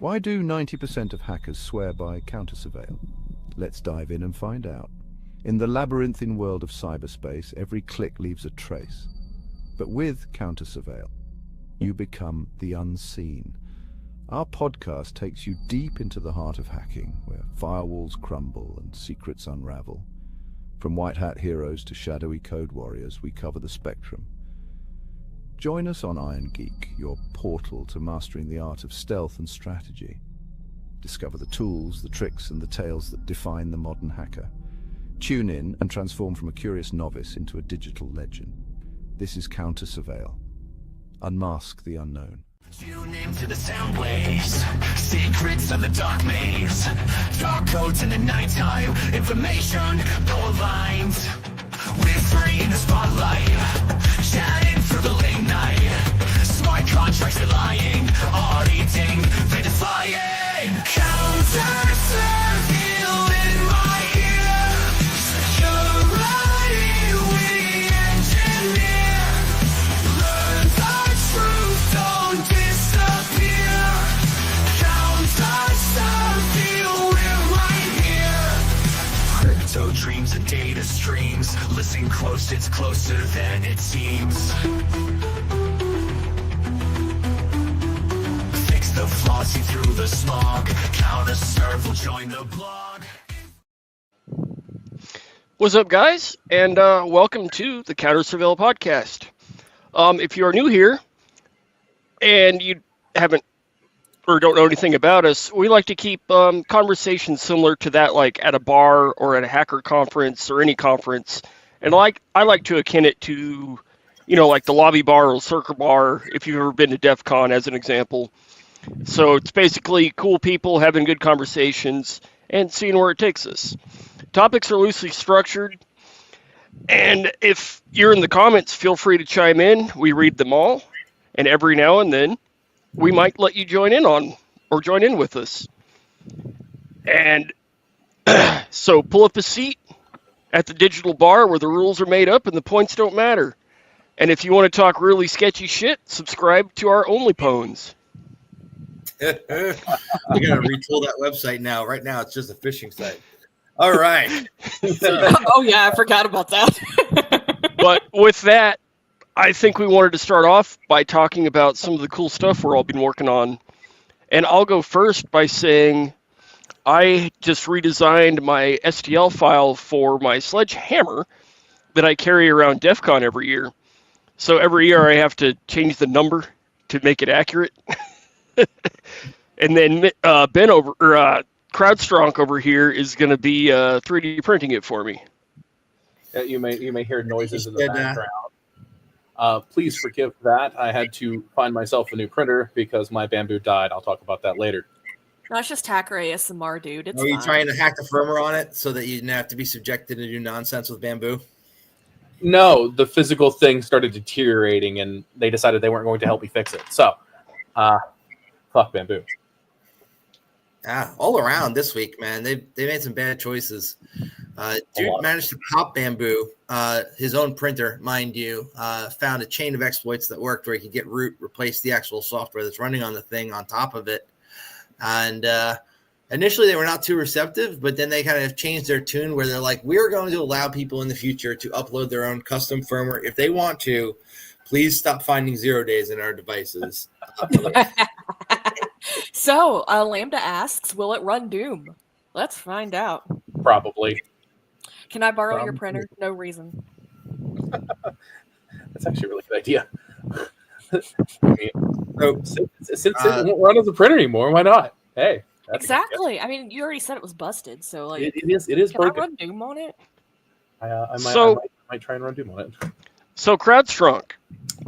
Why do 90% of hackers swear by CounterSurveil? Let's dive in and find out. In the labyrinthine world of cyberspace, every click leaves a trace. But with CounterSurveil, you become the unseen. Our podcast takes you deep into the heart of hacking, where firewalls crumble and secrets unravel. From white hat heroes to shadowy code warriors, we cover the spectrum. Join us on Iron Geek, your portal to mastering the art of stealth and strategy. Discover the tools, the tricks, and the tales that define the modern hacker. Tune in and transform from a curious novice into a digital legend. This is CounterSurveil. Unmask the unknown. Tune into the sound waves, secrets of the dark maze, dark codes in the nighttime, information, no lines. We're free in the spotlight, chatting through the late night. Smart contracts are lying, auditing, they're defying. CounterSurveil in my ear, security we engineer. Learn the truth, don't disappear. CounterSurveil, we're right here. Crypto dreams and data streams. Listen close, it's closer than it seems. Fix the flaws, see through the smog. CounterSurveil, join the blog. What's up, guys? And welcome to the CounterSurveil Podcast. If you are new here and you haven't or don't know anything about us, we like to keep conversations similar to that, like at a bar or at a hacker conference or any conference. And I like to akin it to, like the lobby bar or circle bar, if you've ever been to DEF CON, as an example. So it's basically cool people having good conversations and seeing where it takes us. Topics are loosely structured, and if you're in the comments, feel free to chime in. We read them all, and every now and then, we might let you join in with us. And so pull up a seat at the digital bar where the rules are made up and the points don't matter. And if you want to talk really sketchy shit, subscribe to our OnlyPones. We gotta retool that website now. Right now, it's just a phishing site. All right. Oh yeah, I forgot about that. But with that, I think we wanted to start off by talking about some of the cool stuff we're all been working on. And I'll go first by saying I just redesigned my STL file for my sledgehammer that I carry around DEF CON every year. So every year I have to change the number to make it accurate. And then CrowdStrong over here is going to be 3D printing it for me. You may hear noises in the background. Please forgive that. I had to find myself a new printer because my Bamboo died. I'll talk about that later. No, it's just hacker ASMR, dude. It's Are you fine. trying to hack the firmware on it so that you didn't have to be subjected to do nonsense with Bamboo? No, the physical thing started deteriorating, and they decided they weren't going to help me fix it. So, fuck Bamboo. Yeah, all around this week, man. They made some bad choices. Dude managed to pop Bamboo, his own printer, mind you, found a chain of exploits that worked where he could get root, replace the actual software that's running on the thing on top of it. And initially they were not too receptive, but then they kind of changed their tune where they're like, we're going to allow people in the future to upload their own custom firmware if they want to. Please stop finding 0 days in our devices. So, Lambda asks, will it run Doom? Let's find out. Probably. Can I borrow your printer? No reason. That's actually a really good idea. Since it won't run as a printer anymore, why not? Hey. Exactly. I mean, you already said it was busted, so like it is can broken. I run Doom on it? I might try and run Doom on it. So CrowdStrong,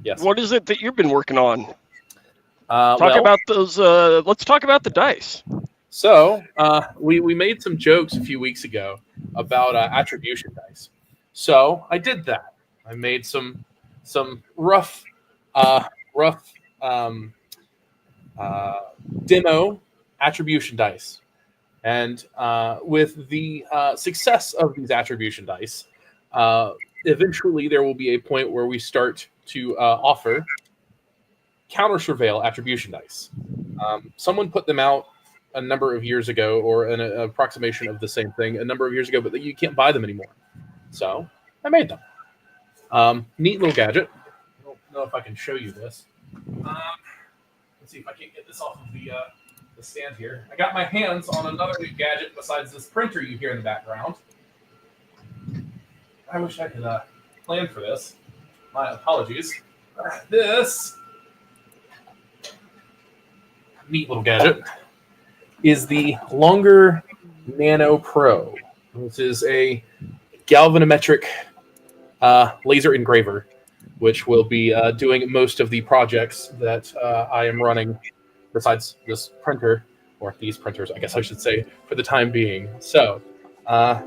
yes. What is it that you've been working on? Let's talk about the dice. So we made some jokes a few weeks ago about attribution dice. So I did that. I made some rough demo attribution dice, and with the success of these attribution dice, eventually there will be a point where we start to offer CounterSurveil attribution dice. Someone put them out a number of years ago, or an approximation of the same thing a number of years ago, but you can't buy them anymore. So I made them. Neat little gadget. I don't know if I can show you this. Let's see if I can get this off of the stand here. I got my hands on another new gadget besides this printer you hear in the background. I wish I could plan for this. My apologies. This neat little gadget is the Longer Nano Pro. This is a galvanometric laser engraver, which will be doing most of the projects that I am running besides this printer, or these printers, I guess I should say, for the time being. So a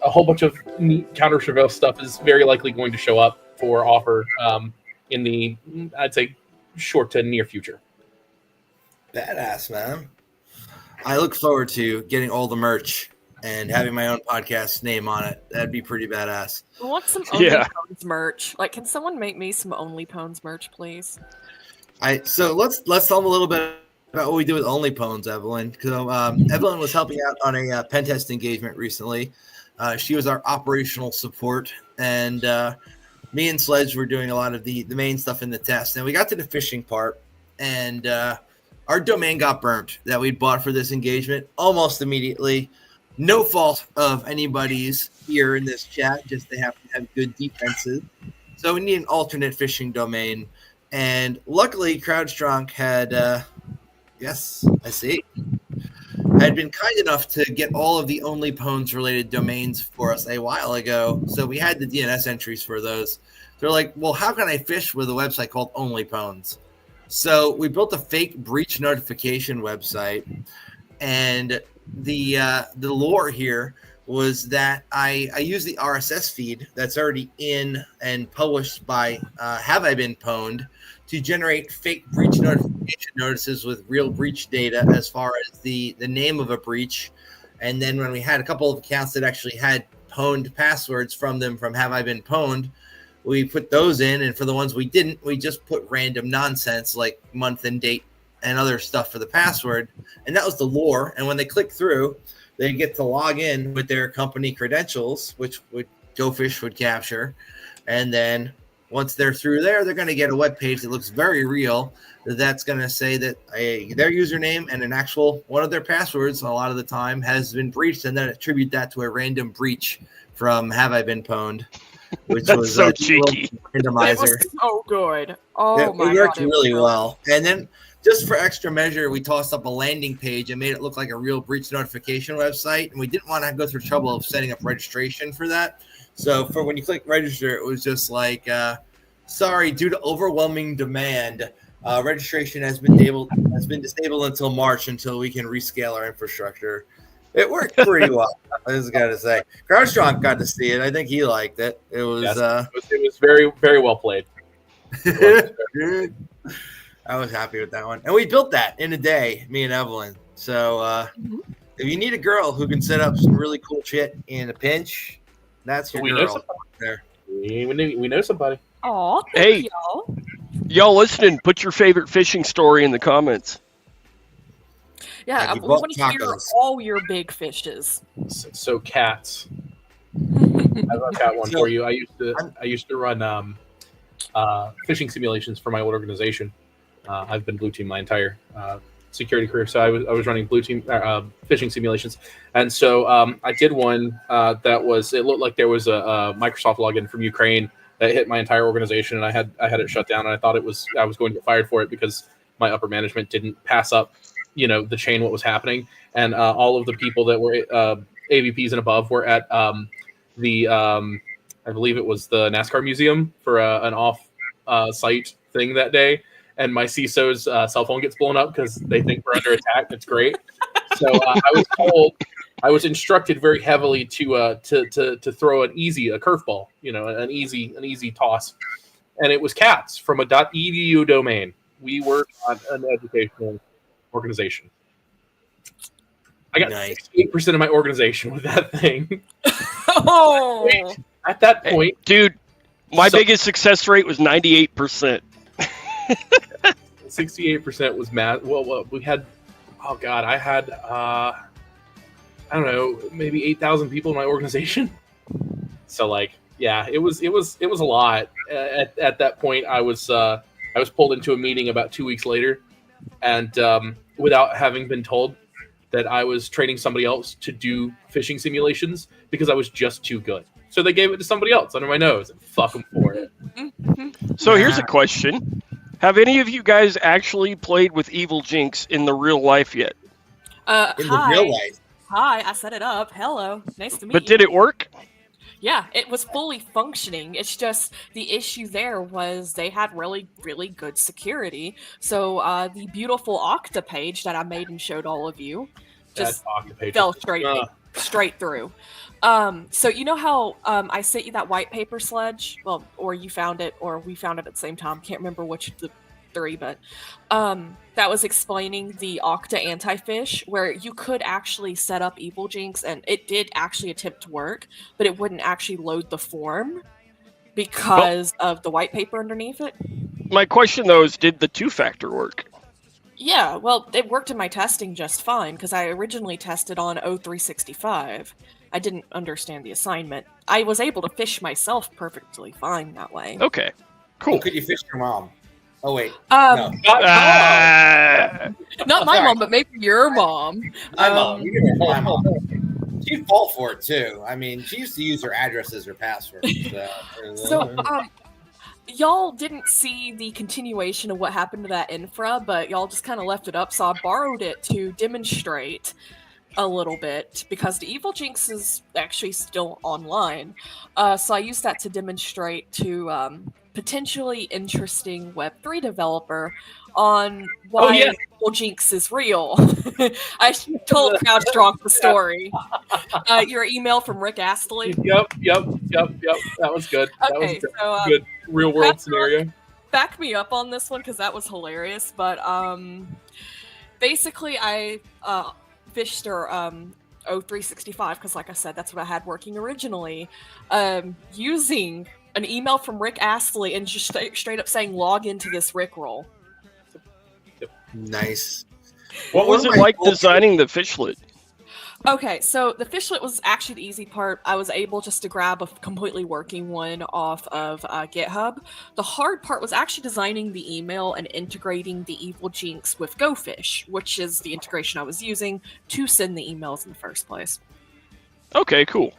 whole bunch of neat CounterSurveil stuff is very likely going to show up for offer in the, I'd say, short to near future. Badass, man. I look forward to getting all the merch and having my own podcast name on it. That'd be pretty badass. I want some OnlyPones merch. Like, can someone make me some OnlyPones merch, please? So let's tell them a little bit about what we do with OnlyPones, Evelyn. Because Evelyn was helping out on a pen test engagement recently. She was our operational support, and me and Sledge were doing a lot of the main stuff in the test. And we got to the phishing part, and our domain got burnt that we'd bought for this engagement almost immediately. No fault of anybody's here in this chat, just they happen to have good defenses. So we need an alternate phishing domain. And luckily, CrowdStrong had, yes, I see, had been kind enough to get all of the OnlyPones related domains for us a while ago. So we had the DNS entries for those. They're like, well, how can I phish with a website called OnlyPones? So we built a fake breach notification website, and the lore here was that I use the RSS feed that's already in and published by Have I Been Pwned to generate fake breach notification notices with real breach data as far as the name of a breach. And then when we had a couple of accounts that actually had pwned passwords from them from Have I Been Pwned, we put those in, and for the ones we didn't, we just put random nonsense like month and date and other stuff for the password. And that was the lore. And when they click through, they get to log in with their company credentials, which GoFish would capture. And then once they're through there, they're going to get a web page that looks very real. That's going to say that their username and an actual one of their passwords a lot of the time has been breached, and then attribute that to a random breach from Have I Been Pwned. Which That's was so cheeky. It was so good. Oh my god, it worked God, really well. And then just for extra measure, we tossed up a landing page and made it look like a real breach notification website. And we didn't want to go through trouble of setting up registration for that. So for when you click register, it was just like, sorry, due to overwhelming demand, registration has been disabled until March until we can rescale our infrastructure. It worked pretty well. I just got to say, CrowdStrong got to see it. I think he liked it. It was it was very, very well played. I was happy with that one, and we built that in a day, me and Evelyn. So if you need a girl who can set up some really cool shit in a pinch, that's your girl there. We know somebody. Aw, Hey, y'all listening, put your favorite phishing story in the comments. Yeah, we want to hear all your big fishes. So cats. I've got one for you. I used to run phishing simulations for my old organization. I've been blue team my entire security career, so I was running blue team phishing simulations, and so I did one that was, it looked like there was a Microsoft login from Ukraine that hit my entire organization, and I had it shut down, and I thought I was going to get fired for it because my upper management didn't pass up, the chain, what was happening, and all of the people that were AVPs and above were at the I believe it was the NASCAR museum for an off site thing that day. And my CISO's cell phone gets blown up because they think we're under attack. It's great. So I was instructed very heavily to throw a curveball, an easy toss, and it was cats from a .edu domain. We were not an educational organization. I got 68% of my organization with that thing. Oh, at that point, dude, my biggest success rate was 98%. 68% was math. Well, we had, oh God, I had, I don't know, maybe 8,000 people in my organization. So like, yeah, it was a lot. At that point, I was pulled into a meeting about 2 weeks later, and without having been told that I was training somebody else to do phishing simulations because I was just too good. So they gave it to somebody else under my nose, and fuck them for it. So here's a question. Have any of you guys actually played with Evil Jinx in the real life yet? In the real life. Hi, I set it up. Hello. Nice to meet you. But did it work? Yeah, it was fully functioning. It's just the issue there was they had really, really good security. So the beautiful Okta page that I made and showed all of you just fell straight through. So you know how I sent you that white paper sledge? Well, or you found it, or we found it at the same time. Can't remember which of the three, but that was explaining the Okta anti-phish, where you could actually set up Evil Jinx, and it did actually attempt to work, but it wouldn't actually load the form because of the white paper underneath it. My question, though, is did the two-factor work? Yeah, well, it worked in my testing just fine, because I originally tested on O365. I didn't understand the assignment. I was able to fish myself perfectly fine that way. Okay, cool. Could you fish your mom? Oh, wait. No. Not my sorry. mom, but maybe your mom. My mom. You can my mom. She'd fall for it, too. I mean, she used to use her address as her password. So, y'all didn't see the continuation of what happened to that infra, but y'all just kind of left it up, so I borrowed it to demonstrate a little bit, because the Evil Jinx is actually still online. So I used that to demonstrate to potentially interesting Web3 developer on why Evil Jinx is real. I told CrowdStrong the story. Your email from Rick Astley. Yep. That was good. Okay, that was so good real world scenario. Back me up on this one, because that was hilarious. But basically, I fished her O365, because like I said, that's what I had working originally, using an email from Rick Astley and just straight up saying log into this Rickroll. Nice. What was it like designing the fishlet? Okay, so the fishlet was actually the easy part. I was able just to grab a completely working one off of GitHub. The hard part was actually designing the email and integrating the Evil Jinx with GoFish, which is the integration I was using to send the emails in the first place. Okay, cool.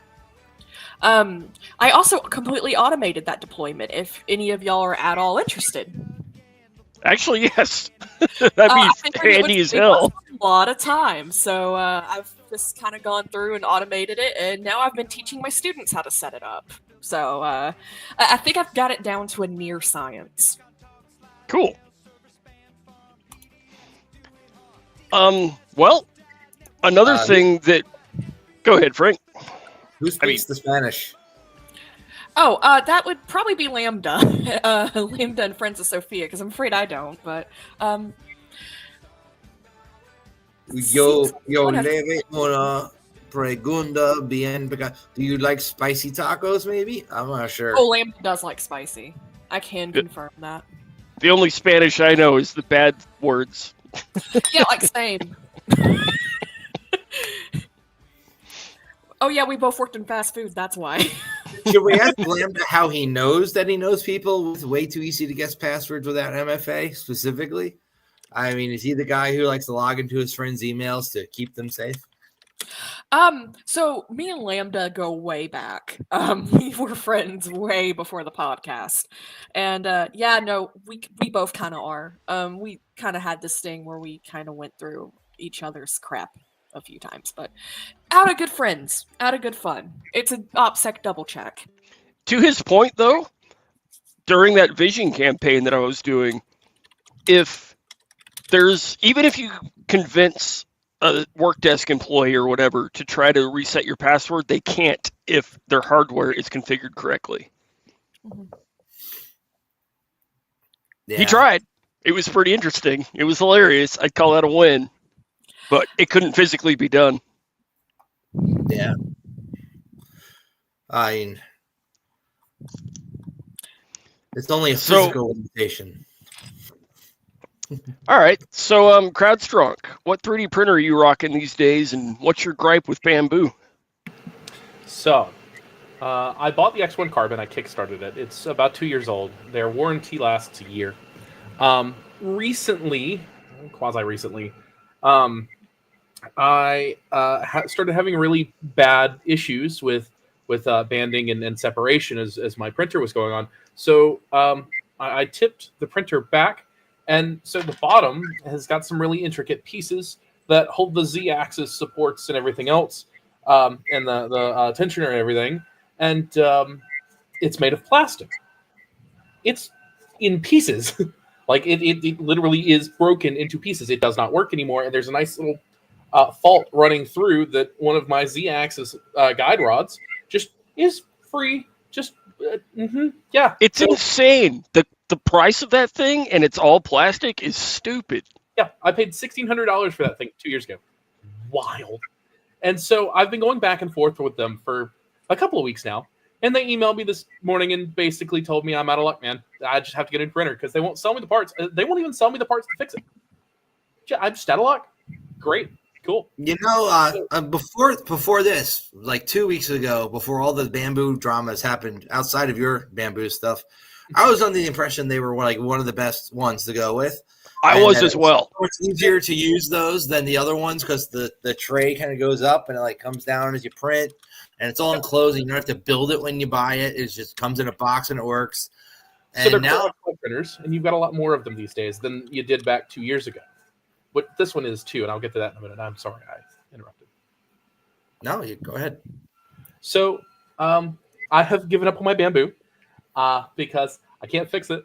I also completely automated that deployment, if any of y'all are at all interested. Actually, yes. That'd be handy as hell. A lot of time, so I've just kind of gone through and automated it, and now I've been teaching my students how to set it up. So I think I've got it down to a near science. Cool. Well, another thing that... Go ahead, Frank. Who speaks the Spanish? Oh, that would probably be Lambda. Lambda and Friends of Sophia, because I'm afraid I don't, but... Yo leve una pregunta bien peca. Do you like spicy tacos, maybe? I'm not sure. Oh, Lambda does like spicy. I can confirm that. The only Spanish I know is the bad words. Yeah, like same. Oh yeah, we both worked in fast food, that's why. Should we ask Lambda how he knows that he knows people with way too easy to guess passwords without MFA specifically? I mean, is he the guy who likes to log into his friends' emails to keep them safe? So me and Lambda go way back. We were friends way before the podcast. And we both kind of are. We kind of had this thing where we kind of went through each other's crap a few times, but out of good friends, out of good fun. It's an OPSEC double check. To his point, though, during that vision campaign that I was doing, even if you convince a work desk employee or whatever to try to reset your password, they can't if their hardware is configured correctly. Mm-hmm. Yeah. He tried. It was pretty interesting. It was hilarious. I'd call that a win. But it couldn't physically be done. Yeah. I mean, it's only a physical limitation. All right. So, CrowdStrong, what 3D printer are you rocking these days, and what's your gripe with Bamboo? So, I bought the X1 Carbon. I kickstarted it. It's about 2 years old. Their warranty lasts a year. Recently, quasi-recently, I started having really bad issues with banding and separation as my printer was going on. So I tipped the printer back, and so the bottom has got some really intricate pieces that hold the Z-axis supports and everything else, and the tensioner and everything, and it's made of plastic. It's in pieces. Like it literally is broken into pieces. It does not work anymore, and there's a nice little fault running through that one of my Z-axis guide rods just is free. Just yeah, It's insane. The price of that thing, and it's all plastic, is stupid. yeah. I paid $1,600 for that thing 2 years ago. Wild. And so I've been going back and forth with them for a couple of weeks now. And they emailed me this morning and basically told me I'm out of luck, man. I just have to get a new printer because they won't sell me the parts. They won't even sell me the parts to fix it. I'm just out of luck. Great. Cool. You know, before this, like 2 weeks ago, before all the Bamboo dramas happened outside of your Bamboo stuff, I was under the impression they were like one of the best ones to go with. I was as well. It's easier to use those than the other ones because the tray kind of goes up and it like comes down as you print, and it's all enclosed. And you don't have to build it when you buy it. It just comes in a box and it works. So they're And now, cool printers, and you've got a lot more of them these days than you did back 2 years ago. But this one is too, and I'll get to that in a minute. I'm sorry I interrupted. no, you go ahead. So I have given up on my Bamboo because I can't fix it.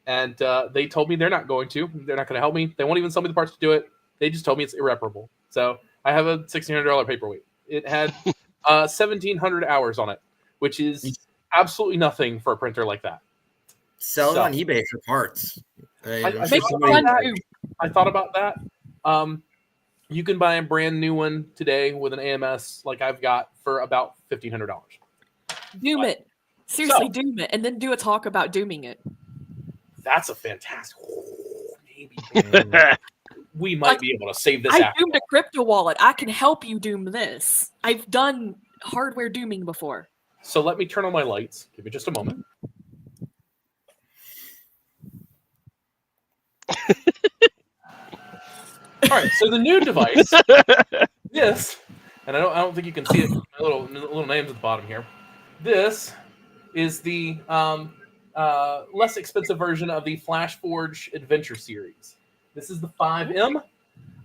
And they told me they're not going to. They're not going to help me. They won't even sell me the parts to do it. They just told me it's irreparable. So I have a $1,600 paperweight. It had 1,700 hours on it, which is absolutely nothing for a printer like that. Sell it on eBay for parts. I Fun thought about that. You can buy a brand new one today with an AMS like I've got for about $1,500. Doom it. Seriously, doom it. And then do a talk about dooming it. That's a fantastic. Maybe we might be able to save this. I doomed a crypto wallet. I can help you doom this. I've done hardware dooming before. So let me turn on my lights. Give me just a moment. All right. So the new device, this, and I don't think you can see it. My little names at the bottom here. This is the less expensive version of the FlashForge Adventure series. This is the 5M,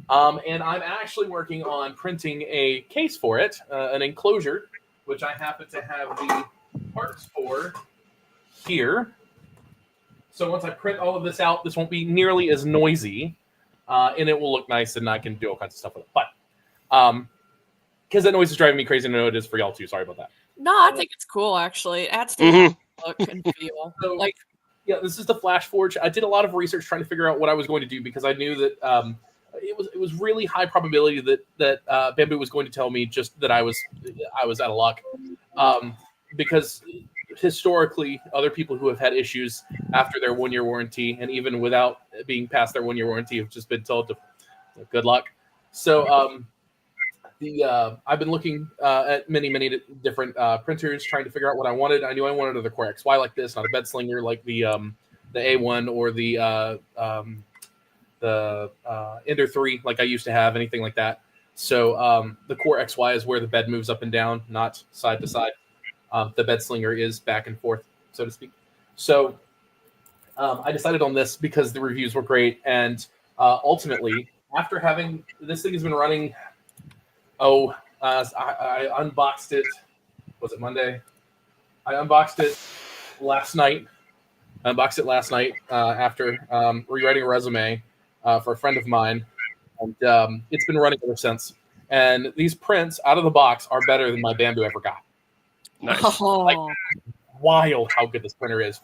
and I'm actually working on printing a case for it, an enclosure, which I happen to have the parts for here. So once I print all of this out, this won't be nearly as noisy, and it will look nice, and I can do all kinds of stuff with it. But because that noise is driving me crazy, and I know it is for y'all too. Sorry about that. No, I think it's cool, actually. It adds to the look and feel. So, yeah, this is the FlashForge. I did a lot of research trying to figure out what I was going to do because I knew that it was really high probability that Bamboo was going to tell me just that I was out of luck, because historically other people who have had issues after their 1 year warranty and even without being past their 1 year warranty have just been told to good luck. So I've been looking at many different printers, trying to figure out what I wanted. I knew I wanted another Core XY like this, not a bed slinger like the A1 or the Ender 3 like I used to have, anything like that. So the Core XY is where the bed moves up and down, not side to side. The bed slinger is back and forth, so to speak. So I decided on this because the reviews were great, and ultimately, after having this thing has been running. I unboxed it. Was it Monday? I unboxed it last night. After rewriting a resume for a friend of mine, and it's been running ever since. And these prints out of the box are better than my Bamboo ever got. Nice. Oh. Like, wild how good this printer is.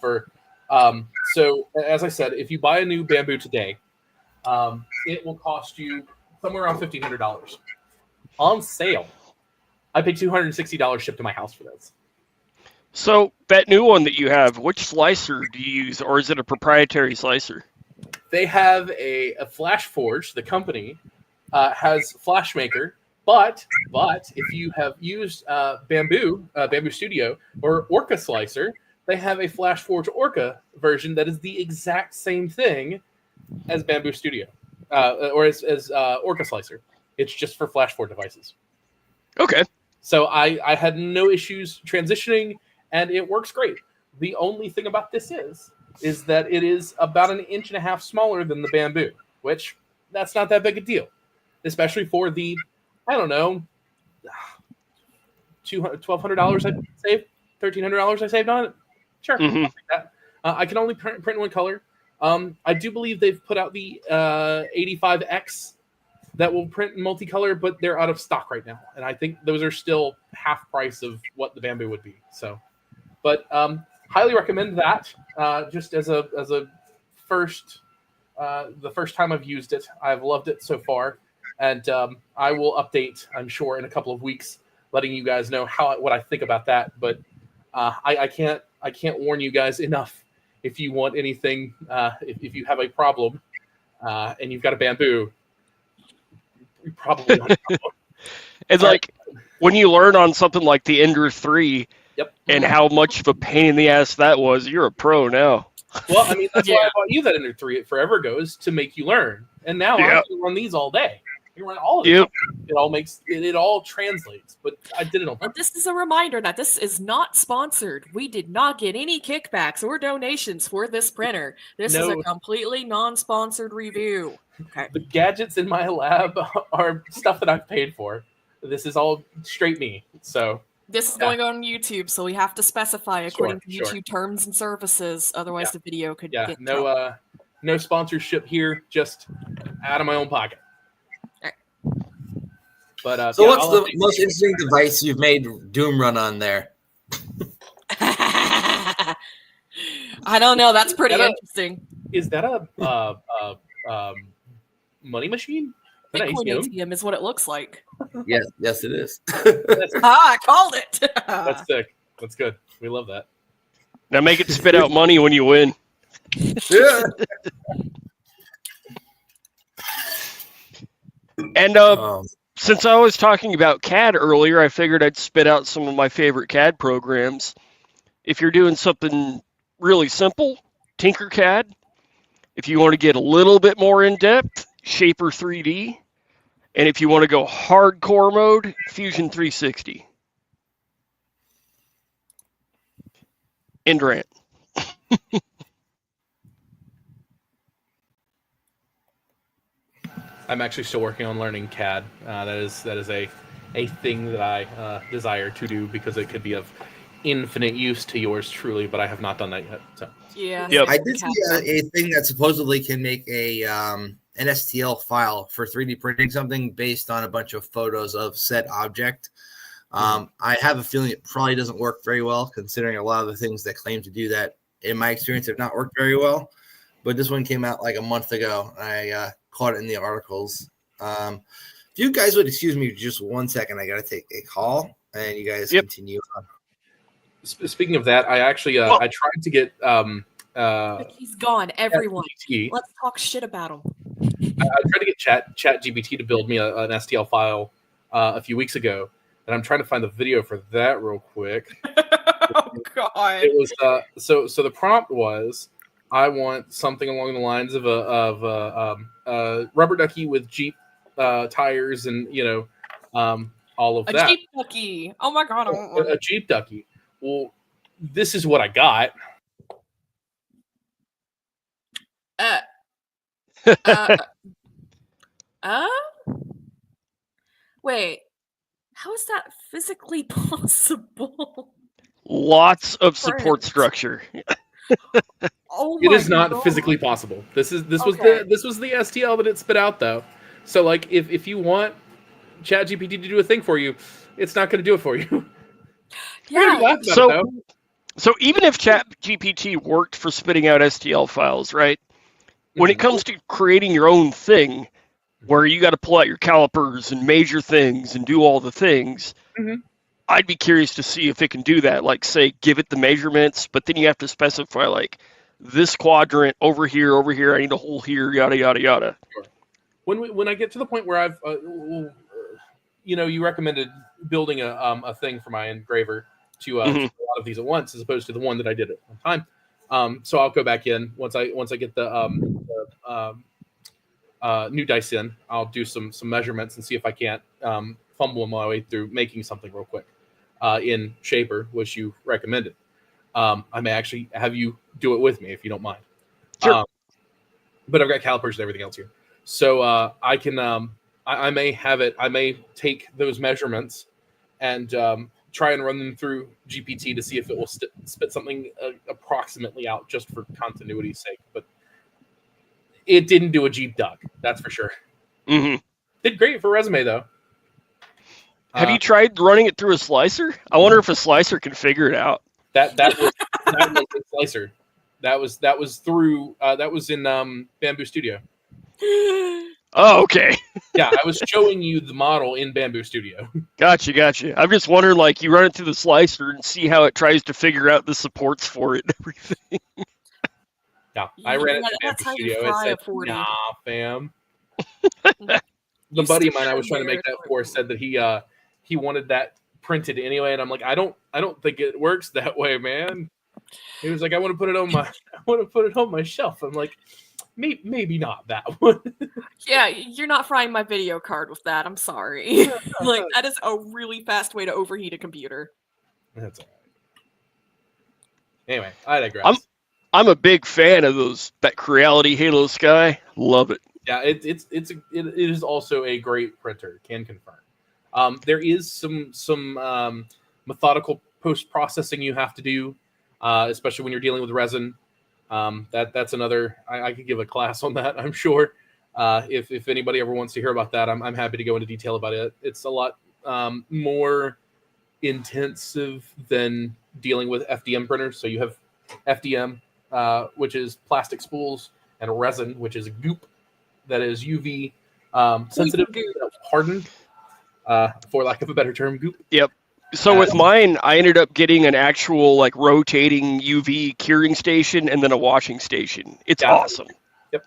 So as I said, if you buy a new Bamboo today, it will cost you somewhere around $1,500. On sale, I paid $260 shipped to my house for this. So that new one that you have, which slicer do you use, or is it a proprietary slicer? They have a Flash Forge. The company has FlashMaker, but if you have used Bamboo Studio or Orca Slicer, they have a Flash Forge Orca version that is the exact same thing as Bamboo Studio or as Orca Slicer. It's just for Flash 4 devices. Okay. So I had no issues transitioning, and it works great. The only thing about this is that it is about 1.5 inches smaller than the Bamboo, which that's not that big a deal, especially for the, I don't know, $1,200 I saved, $1,300 I saved on it. Sure, I'll take that. I can only print one color. I do believe they've put out the 85X that will print in multicolor, but they're out of stock right now, and I think those are still half price of what the Bamboo would be. So, but highly recommend that. Just as a first, the first time I've used it, I've loved it so far, and I will update, I'm sure, in a couple of weeks, letting you guys know what I think about that. But I can't warn you guys enough. If you want anything, if you have a problem and you've got a Bamboo, you probably don't. It's like when you learn on something like the Ender 3 and how much of a pain in the ass that was, you're a pro now. Well, I mean, that's why I bought you that Ender 3 forever goes, to make you learn. And now I can run these all day. You run all of them. It all translates, but I did it on purpose. This is a reminder that this is not sponsored. We did not get any kickbacks or donations for this printer. This is a completely non-sponsored review. Okay. The gadgets in my lab are stuff that I've paid for. This is all straight me. So this is going on YouTube, so we have to specify according to YouTube terms and services. Otherwise, the video could get no sponsorship here. Just out of my own pocket. But so what's the most interesting device you've made Doom run on there? I don't know. That's pretty interesting. Is that a money machine? Bitcoin ATM is what it looks like. Yes, it is. I called it. That's sick. That's good. We love that. Now make it spit out money when you win. Yeah. And since I was talking about CAD earlier, I figured I'd spit out some of my favorite CAD programs. If you're doing something really simple, Tinkercad. If you want to get a little bit more in-depth, Shaper 3D. And if you want to go hardcore mode, Fusion 360. End rant. I'm actually still working on learning CAD. That is a thing that I desire to do, because it could be of infinite use to yours truly, but I have not done that yet. So I did see a thing that supposedly can make an STL file for 3D printing something based on a bunch of photos of said object. I have a feeling it probably doesn't work very well, considering a lot of the things that claim to do that, in my experience, have not worked very well. But this one came out like a month ago. I caught it in the articles. If you guys would excuse me just 1 second, I got to take a call, and you guys continue on. Speaking of that, I actually I tried to get he's gone. Everyone, GPT. Let's talk shit about him. I tried to get Chat GPT to build me an STL file a few weeks ago, and I'm trying to find the video for that real quick. Oh God! It was so the prompt was, I want something along the lines of a rubber ducky with Jeep tires, and all of that. A Jeep ducky. Oh my God! A Jeep ducky. Well, this is what I got. Wait. How is that physically possible? Lots of support structure. Oh it my is not God. physically possible. This was the STL that it spit out, though. So like if you want ChatGPT to do a thing for you, it's not going to do it for you. Yeah. So even if ChatGPT worked for spitting out STL files, right? When it comes to creating your own thing, where you got to pull out your calipers and measure things and do all the things, I'd be curious to see if it can do that. Like, say, give it the measurements, but then you have to specify, like, this quadrant over here. I need a hole here, yada, yada, yada. Sure. When I get to the point where I've, you recommended building a thing for my engraver to do a lot of these at once, as opposed to the one that I did at one time. So I'll go back in once I get the new dice in. I'll do some measurements and see if I can't fumble my way through making something real quick in Shaper, which you recommended. I may actually have you do it with me if you don't mind. Sure. But I've got calipers and everything else here, so I can. I may have it. I may take those measurements and try and run them through GPT to see if it will spit something approximately out, just for continuity's sake. But it didn't do a Jeep duck, that's for sure. Mm-hmm. Did great for resume though. Have you tried running it through a slicer? I wonder if a slicer can figure it out. That was a slicer. That was through that was in Bamboo Studio. Oh, okay. Yeah, I was showing you the model in Bamboo Studio. Gotcha. I'm just wondering, like, you run it through the slicer and see how it tries to figure out the supports for it and everything. Yeah, I ran it in That's Bamboo how you Studio. fry It a said, 40. nah, fam. The buddy of mine I was trying to make that for said that he wanted that printed anyway, and I'm like, I don't think it works that way, man. He was like, I want to put it on my shelf. I'm like, maybe not that one. Yeah, you're not frying my video card with that. I'm sorry. Like, that is a really fast way to overheat a computer. That's all right. Anyway, I digress. I'm a big fan of that Creality Halo Sky. Love it. Yeah, it is also a great printer. Can confirm. There is some methodical post processing you have to do, especially when you're dealing with resin. That's another. I could give a class on that, I'm sure. If anybody ever wants to hear about that, I'm happy to go into detail about it. It's a lot more intensive than dealing with FDM printers. So you have FDM, which is plastic spools, and resin, which is goop that is UV sensitive, hardened, for lack of a better term, goop. Yep. So with mine, I ended up getting an actual like rotating UV curing station and then a washing station. It's awesome. Yep.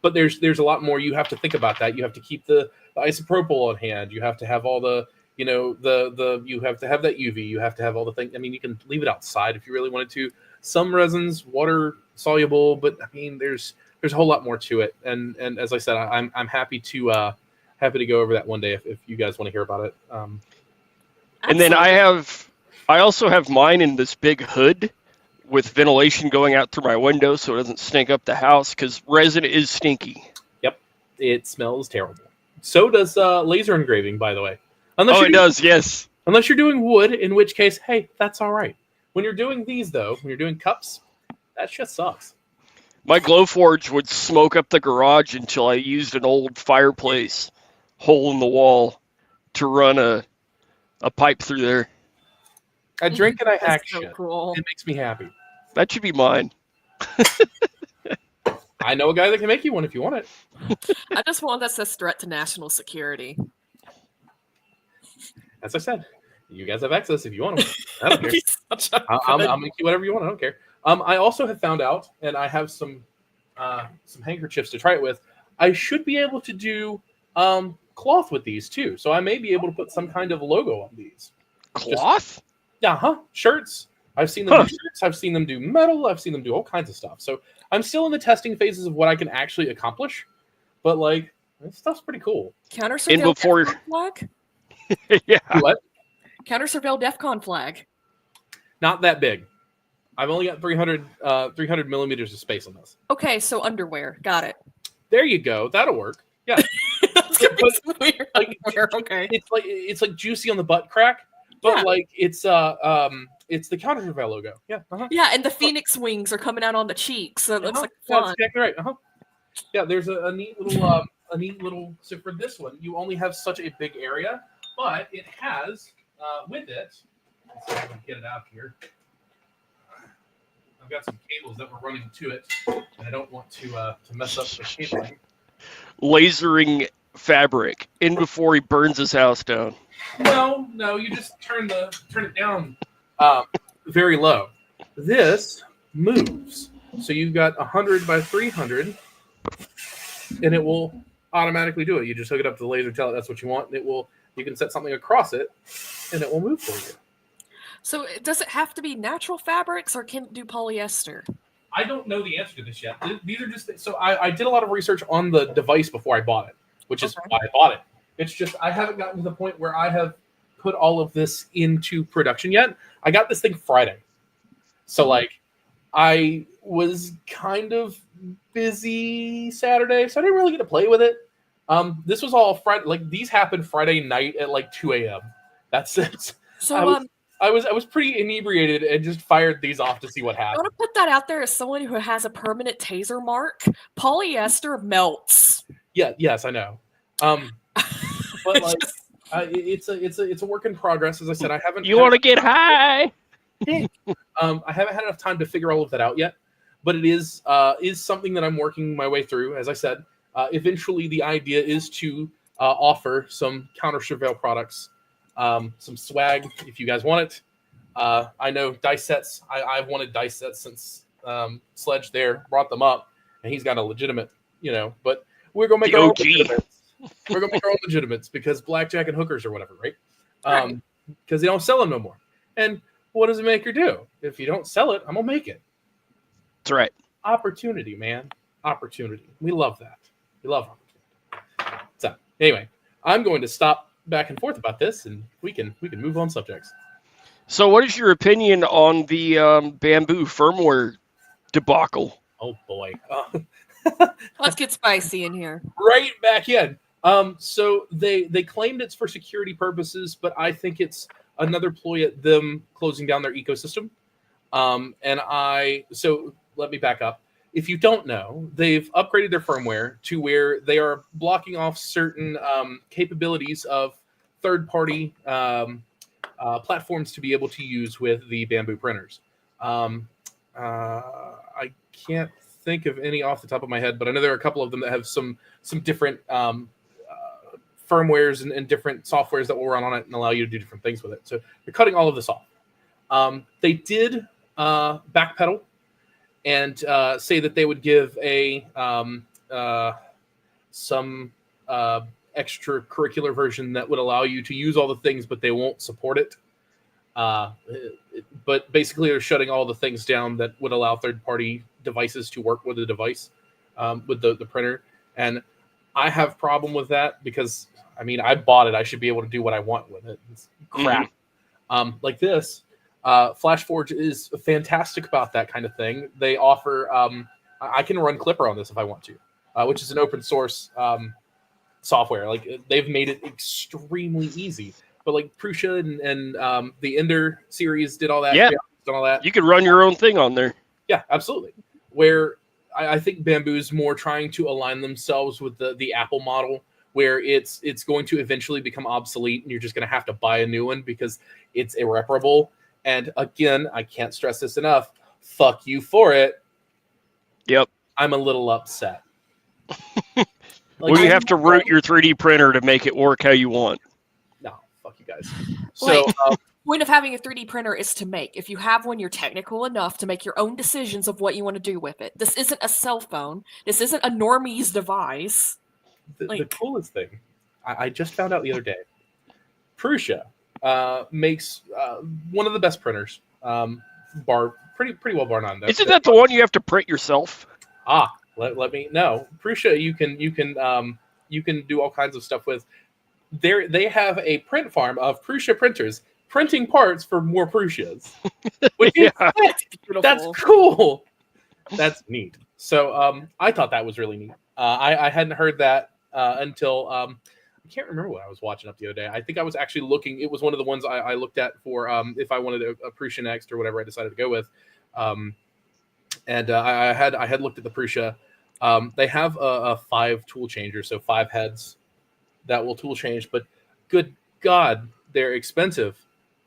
But there's a lot more you have to think about that. You have to keep the isopropyl on hand. You have to have all the you have to have that UV. You have to have all the things. I mean, you can leave it outside if you really wanted to. Some resins water soluble, but I mean, there's a whole lot more to it. And as I said, I'm happy to go over that one day if you guys want to hear about it. And then I also have mine in this big hood with ventilation going out through my window so it doesn't stink up the house, because resin is stinky. Yep, it smells terrible. So does laser engraving, by the way. It does, yes. Unless you're doing wood, in which case, hey, that's all right. When you're doing these, though, when you're doing cups, that shit sucks. My Glowforge would smoke up the garage until I used an old fireplace hole in the wall to run a pipe through there. I drink and I hack so shit. Cool. It makes me happy. That should be mine. I know a guy that can make you one if you want it. I just want that says threat to national security. As I said, you guys have access if you want them. I don't care. I'll make you whatever you want. I don't care. I also have found out, and I have some handkerchiefs to try it with. I should be able to do cloth with these too, so I may be able to put some kind of logo on these. Cloth? Shirts. I've seen them do shirts. I've seen them do metal. I've seen them do all kinds of stuff. So I'm still in the testing phases of what I can actually accomplish, but like this stuff's pretty cool. CounterSurveil DEFCON flag? Yeah. What? CounterSurveil DEFCON flag. Not that big. I've only got 300 millimeters of space on this. Okay, so underwear. Got it. There you go. That'll work. Yeah. That's gonna be some weird underwear. Okay. It's like juicy on the butt crack, but like it's the CounterSurveil logo. Yeah. Yeah, and the Phoenix wings are coming out on the cheeks, so it looks like fun. That's exactly right. Yeah, there's a neat little. So for this one, you only have such a big area, but it has with it. Let's see if I can get it out here. I've got some cables that were running to it, and I don't want to mess up the cabling. Lasering fabric in before he burns his house down. No, you just turn it down very low. This moves. So you've got 100 by 300, and it will automatically do it. You just hook it up to the laser, tell it that's what you want, and it will. You can set something across it, and it will move for you. So does it have to be natural fabrics, or can it do polyester? I don't know the answer to this yet. These are just so I did a lot of research on the device before I bought it, which is why I bought it. It's just I haven't gotten to the point where I have put all of this into production yet. I got this thing Friday, so like I was kind of busy Saturday, so I didn't really get to play with it. This was all Friday. Like these happened Friday night at like 2 a.m. That's it. So I was pretty inebriated and just fired these off to see what I happened. want to put that out there as someone who has a permanent taser mark. Polyester melts. Yeah. Yes, I know. But like, it's a work in progress. As I said, I haven't. You want to get high? I haven't had enough time to figure all of that out yet, but it is something that I'm working my way through. As I said, eventually the idea is to offer some CounterSurveil products, some swag if you guys want it. I know dice sets. I've wanted dice sets since Sledge there brought them up, and he's got a legitimate, But we're gonna make our own legitimates. We're gonna make our own legitimates because blackjack and hookers or whatever, right? Because they don't sell them no more. And what does a maker do? If you don't sell it, I'm gonna make it. That's right. Opportunity, man. Opportunity. We love that. We love opportunity. So anyway, I'm going to stop back and forth about this, and we can move on subjects. So, what is your opinion on the bamboo firmware debacle? Oh boy. Let's get spicy in here. Right back in. So they claimed it's for security purposes, but I think it's another ploy at them closing down their ecosystem. So let me back up. If you don't know, they've upgraded their firmware to where they are blocking off certain capabilities of third-party platforms to be able to use with the bamboo printers. I can't think of any off the top of my head, but I know there are a couple of them that have some different firmwares and different softwares that will run on it and allow you to do different things with it. So they're cutting all of this off. They did backpedal and say that they would give some extracurricular version that would allow you to use all the things, but they won't support it. But basically, they're shutting all the things down that would allow third-party devices to work with the device, with the printer. And I have a problem with that because, I bought it. I should be able to do what I want with it. It's crap. Like this, FlashForge is fantastic about that kind of thing. They offer, I can run Clipper on this if I want to, which is an open source software. Like they've made it extremely easy. But like Prusa and the Ender series did all that. Yeah, done all that. You could run your own thing on there. Yeah, absolutely. Where I think Bamboo's more trying to align themselves with the Apple model, where it's going to eventually become obsolete and you're just going to have to buy a new one because it's irreparable. And again, I can't stress this enough. Fuck you for it. Yep. I'm a little upset. Well, you have to root your 3D printer to make it work how you want. No, fuck you guys. So, point of having a 3D printer is to make. If you have one, you're technical enough to make your own decisions of what you want to do with it. This isn't a cell phone. This isn't a normie's device. The coolest thing, I just found out the other day, Prusa makes one of the best printers, pretty well bar none. Isn't that the one you have to print yourself? Let me know. Prusa, you can do all kinds of stuff with. They have a print farm of Prusa printers printing parts for more Prusas. Which is that's cool. That's neat. So I thought that was really neat. I hadn't heard that until I can't remember what I was watching up the other day. I think I was actually looking. It was one of the ones I looked at for if I wanted a Prusa Next or whatever I decided to go with. And I had looked at the Prusa. They have a 5 tool changer, so 5 heads that will tool change. But good God, they're expensive.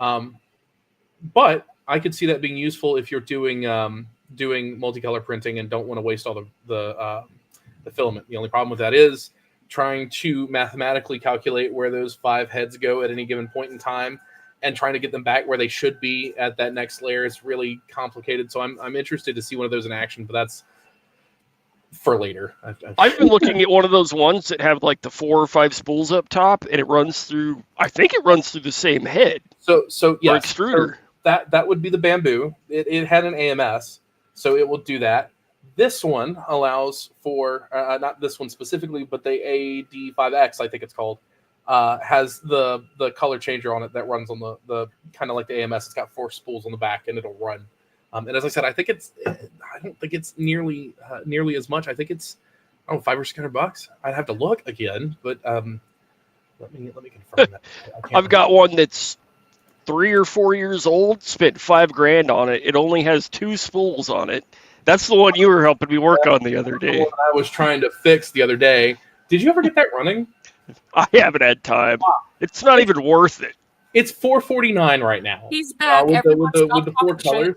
But I could see that being useful if you're doing multicolor printing and don't want to waste all the filament. The only problem with that is trying to mathematically calculate where those 5 heads go at any given point in time and trying to get them back where they should be at that next layer is really complicated. So I'm interested to see one of those in action, but that's for later. I've been looking at one of those ones that have like the 4 or 5 spools up top, and it runs through. I think it runs through the same head. So yeah, extruder. So that would be the bamboo. It had an AMS, so it will do that. This one allows for not this one specifically, but the AD5X, I think it's called, has the color changer on it that runs on the kind of like the AMS. It's got 4 spools on the back, and it'll run. And as I said, I don't think it's nearly as much. I think it's $500 or $600. I'd have to look again, but let me confirm that. I've got one that's 3 or 4 years old. Spent $5,000 on it. It only has 2 spools on it. That's the one you were helping me work on the other day. I was trying to fix the other day. Did you ever get that running? I haven't had time. It's not even worth it. It's $449 right now. He's back. with the 4 shit. colors.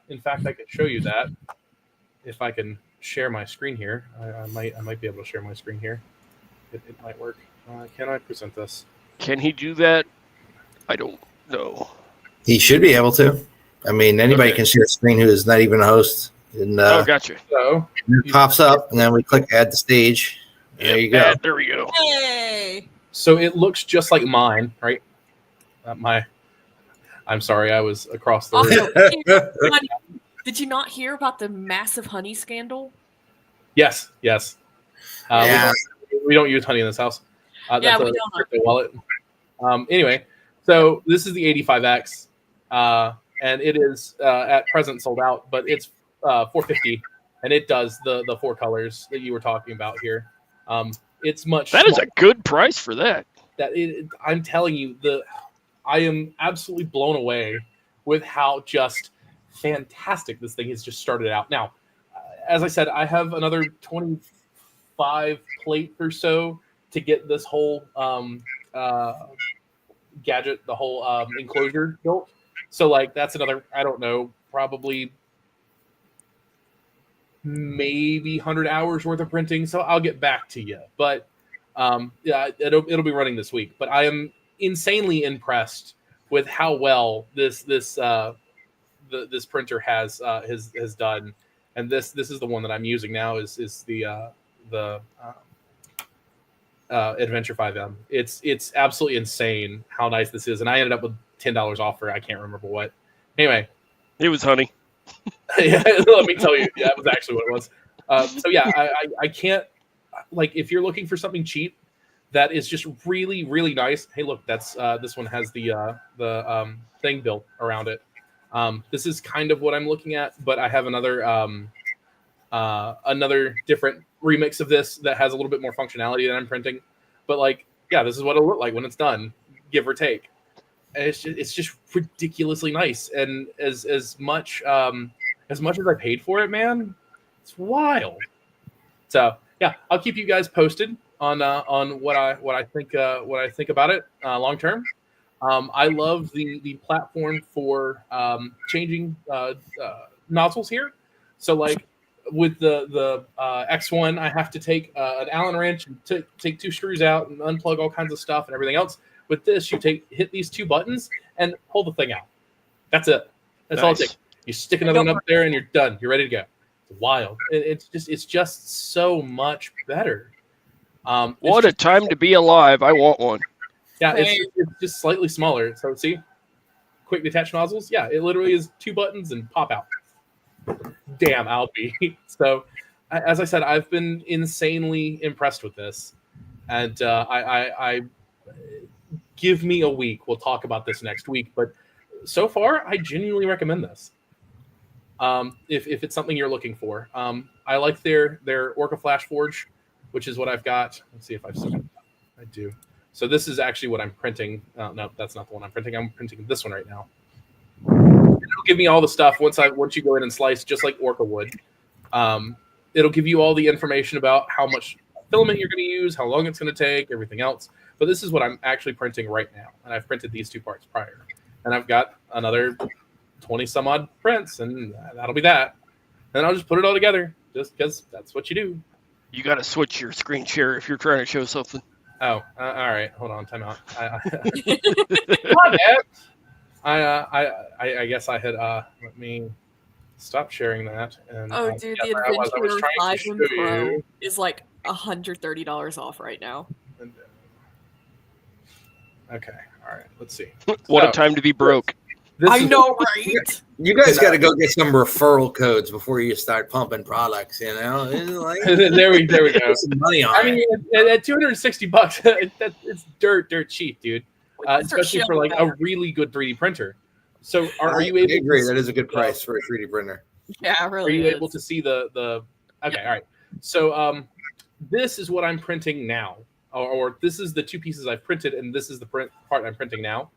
In fact, I could show you that if I can share my screen here. I might be able to share my screen here. It might work. Can I present this? Can he do that? I don't know. He should be able to. I mean, anybody can share a screen who is not even a host. And, Gotcha. So it pops up, and then we click add to stage. There you go. There we go. Hey! So it looks just like mine, right? I'm sorry, I was across the room. Also, did you not hear about the massive honey scandal? Yes. Yeah. We don't use honey in this house. Yeah, we a don't. crypto wallet. Anyway, so this is the 85X, and it is at present sold out, but it's $450, and it does the 4 colors that you were talking about here. It's much. That is a good price for that. I'm telling you, I am absolutely blown away with how just fantastic this thing has just started out. Now, as I said, I have another 25 plates or so to get this whole gadget, the whole enclosure built. So, like, that's another, I don't know, probably maybe 100 hours worth of printing. So I'll get back to you. But yeah, it'll be running this week. But I am insanely impressed with how well this printer has done. And this is the one that I'm using now is the Adventure 5M. It's absolutely insane how nice this is, and I ended up with $10 off for I can't remember what. Anyway, it was honey. Yeah, let me tell you, yeah, that was actually what it was. So yeah, I can't, like, if you're looking for something cheap that is just really really nice. Hey, look, that's this one has the thing built around it. This is kind of what I'm looking at, but I have another different remix of this that has a little bit more functionality than I'm printing. But like, yeah, this is what it'll look like when it's done, give or take. And it's just ridiculously nice, and as much as I paid for it, man, it's wild. So yeah, I'll keep you guys posted on what I think about it long term. I love the platform for changing nozzles here. So like with the X1, I have to take an Allen wrench and take 2 screws out and unplug all kinds of stuff and everything else. With this, you hit these 2 buttons and pull the thing out. That's it. That's all it takes. You stick another one up there and you're done. You're ready to go. It's wild. It's just so much better. What a time to be alive. I want one. Yeah, it's just slightly smaller. So see, quick detach nozzles. Yeah, it literally is 2 buttons and pop out. Damn, Alfie. So, as I said, I've been insanely impressed with this, and I give me a week. We'll talk about this next week, but so far, I genuinely recommend this. If it's something you're looking for, I like their Orca Flash Forge, which is what I've got. Let's see if I've still got that. I do. So this is actually what I'm printing. No, that's not the one I'm printing. I'm printing this one right now. It'll give me all the stuff once you go in and slice, just like Orca would. It'll give you all the information about how much filament you're going to use, how long it's going to take, everything else. But this is what I'm actually printing right now, and I've printed these 2 parts prior, and I've got another 20 some odd prints, and that'll be that. And I'll just put it all together, just because that's what you do. You got to switch your screen share if you're trying to show something. Oh, all right. Hold on. Time out. Come on, man. I guess I had. Let me stop sharing that. And Oh, dude, yes, the I was Adventure trying to 5M show Pro you. is like $130 off right now. Okay. All right. Let's see. What a So, time to be broke. I know, right? You guys got to go get some referral codes before you start pumping products. You know, it's like, there we go. put some money on I mean, at $260, it's dirt cheap, dude. Especially for like a really good 3D printer. So are you able? I agree. To that is a good price for a 3D printer. Yeah, really. Are you able to see the? Okay, all right. So this is what I'm printing now, or this is the two pieces I've printed, and this is the part I'm printing now.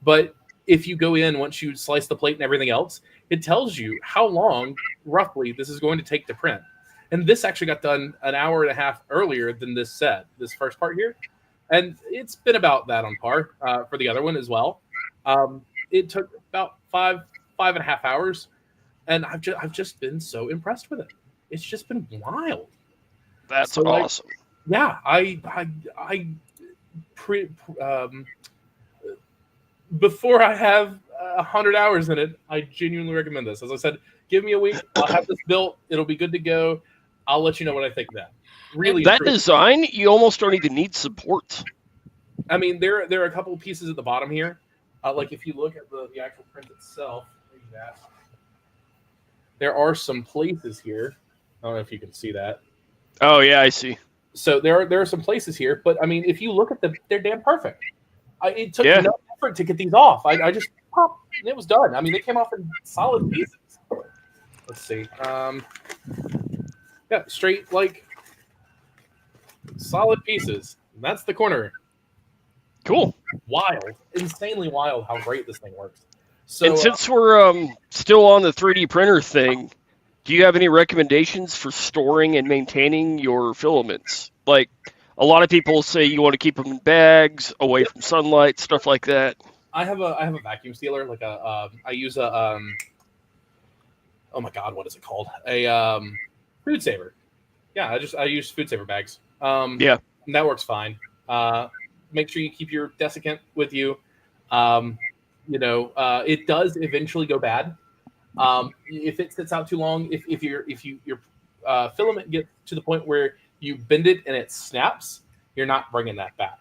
But if you go in, once you slice the plate and everything else, it tells you how long roughly this is going to take to print. And this actually got done an hour and a half earlier than this this first part here. And it's been about that on par for the other one as well. It took about five and a half hours, and I've just been so impressed with it. It's just been wild. That's awesome. Yeah, before I have 100 hours in it, I genuinely recommend this. As I said, give me a week. I'll have this built. It'll be good to go. I'll let you know what I think of that. Really, that design, you almost don't even need support. I mean, there are a couple of pieces at the bottom here. Like if you look at the actual print itself, there are some places here. I don't know if you can see that. Oh yeah, I see. So there are some places here, but I mean, if you look at them, they're damn perfect. It took no effort to get these off. I just popped and it was done. I mean, they came off in solid pieces. Let's see. Yeah, straight like solid pieces. And that's the corner. Cool. Wild, insanely wild how great this thing works. So, and since we're still on the 3D printer thing, do you have any recommendations for storing and maintaining your filaments? Like, a lot of people say you want to keep them in bags, away from sunlight, stuff like that. I have a vacuum sealer, like I use a oh my god, what is it called? A food saver. Yeah, I use food saver bags. Yeah, and that works fine. Make sure you keep your desiccant with you. It does eventually go bad. If it sits out too long, if your filament gets to the point where you bend it and it snaps, you're not bringing that back.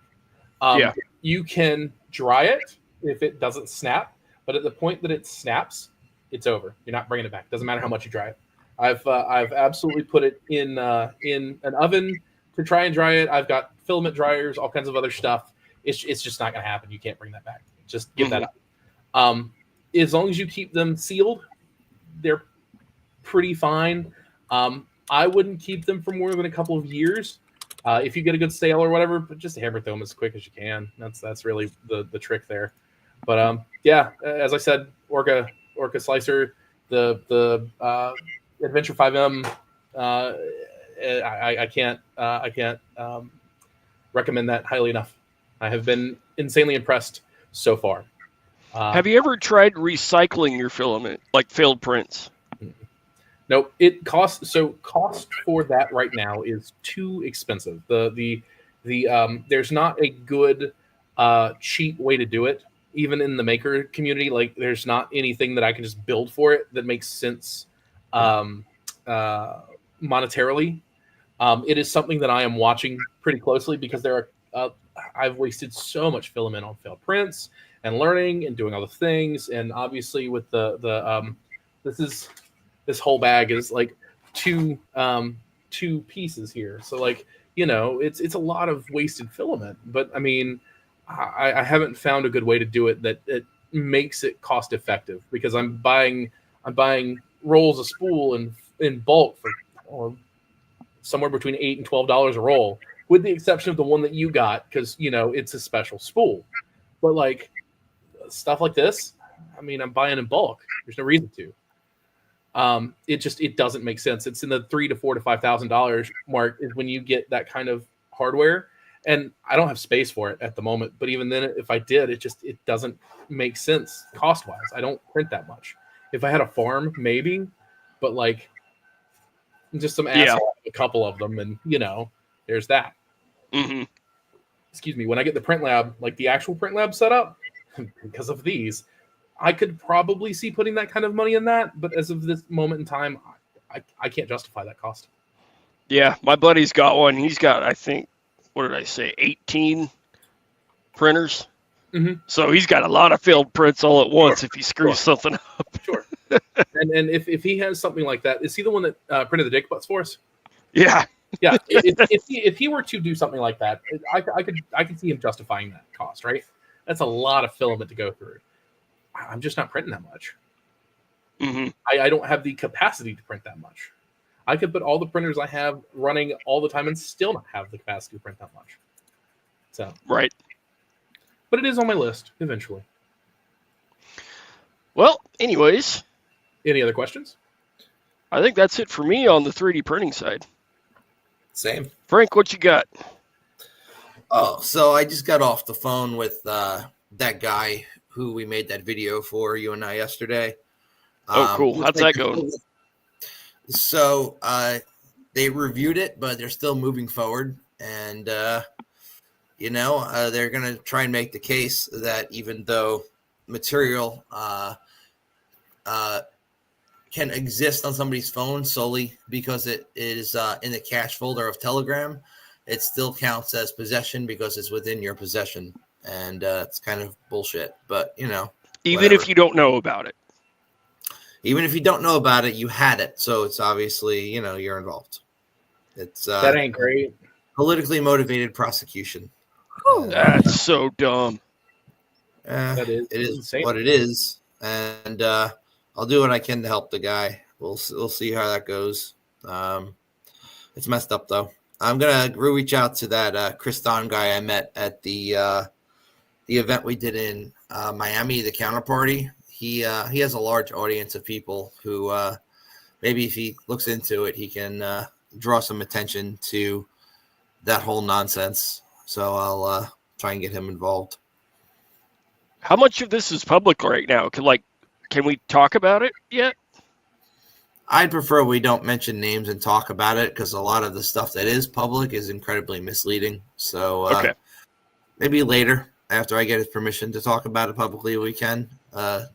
You can dry it if it doesn't snap, but at the point that it snaps, it's over. You're not bringing it back. Doesn't matter how much you dry it. I've absolutely put it in an oven to try and dry it. I've got filament dryers, all kinds of other stuff. It's just not going to happen. You can't bring that back. Just give that up. As long as you keep them sealed, they're pretty fine. I wouldn't keep them for more than a couple of years. If you get a good sale or whatever, but just hammer throw them as quick as you can. That's really the trick there. But yeah, as I said, Orca Slicer, the Adventure 5M. I can't recommend that highly enough. I have been insanely impressed so far. Have you ever tried recycling your filament, like failed prints? Nope. Cost for that right now is too expensive. There's not a good cheap way to do it. Even in the maker community, like there's not anything that I can just build for it that makes sense monetarily. It is something that I am watching pretty closely because I've wasted so much filament on failed prints and learning and doing all the things. And obviously with this whole bag is like two pieces here. So like, it's a lot of wasted filament, but I mean, I haven't found a good way to do it that makes it cost effective because I'm buying rolls of spool in bulk for somewhere between $8 and $12 a roll, with the exception of the one that you got because it's a special spool. But like stuff like this, I mean, I'm buying in bulk. There's no reason to. It doesn't make sense. It's in the $3,000 to $4,000 to $5,000 mark is when you get that kind of hardware. And I don't have space for it at the moment. But even then, if I did, it doesn't make sense cost-wise. I don't print that much. If I had a farm, maybe. But like, just some asshole, a couple of them, and there's that. Mm-hmm. when I get the print lab, like the actual print lab set up, because of these, I could probably see putting that kind of money in that. But as of this moment in time, I can't justify that cost. Yeah, my buddy's got one. He's got, I think, what did I say, 18 printers. Mm-hmm. So he's got a lot of failed prints all at once if he screws something up. Sure. And if he has something like that, is he the one that printed the dick butts for us? Yeah. Yeah. if he were to do something like that, I could see him justifying that cost, right? That's a lot of filament to go through. I'm just not printing that much. Mm-hmm. I don't have the capacity to print that much. I could put all the printers I have running all the time and still not have the capacity to print that much. So right. But it is on my list eventually. Well, anyways. Any other questions? I think that's it for me on the 3D printing side. Same. Frank, what you got? Oh, so I just got off the phone with that guy who we made that video for, you and I, yesterday. Oh, cool. How's that going? So they reviewed it, but they're still moving forward. And, they're going to try and make the case that even though material can exist on somebody's phone solely because it is in the cache folder of Telegram, it still counts as possession because it's within your possession. And it's kind of bullshit, but even whatever. If you don't know about it. Even if you don't know about it, you had it. So it's obviously, you're involved. It's that ain't great. Politically motivated prosecution. That's so dumb. It is insane. What it is. And I'll do what I can to help the guy. We'll see how that goes. It's messed up, though. I'm going to reach out to that Chris Don guy I met at the event we did in Miami, the Counterparty. He has a large audience of people who maybe if he looks into it, he can draw some attention to that whole nonsense. So I'll try and get him involved. How much of this is public right now? Can we talk about it yet? I'd prefer we don't mention names and talk about it because a lot of the stuff that is public is incredibly misleading. So okay. Maybe later after I get his permission to talk about it publicly, we can. But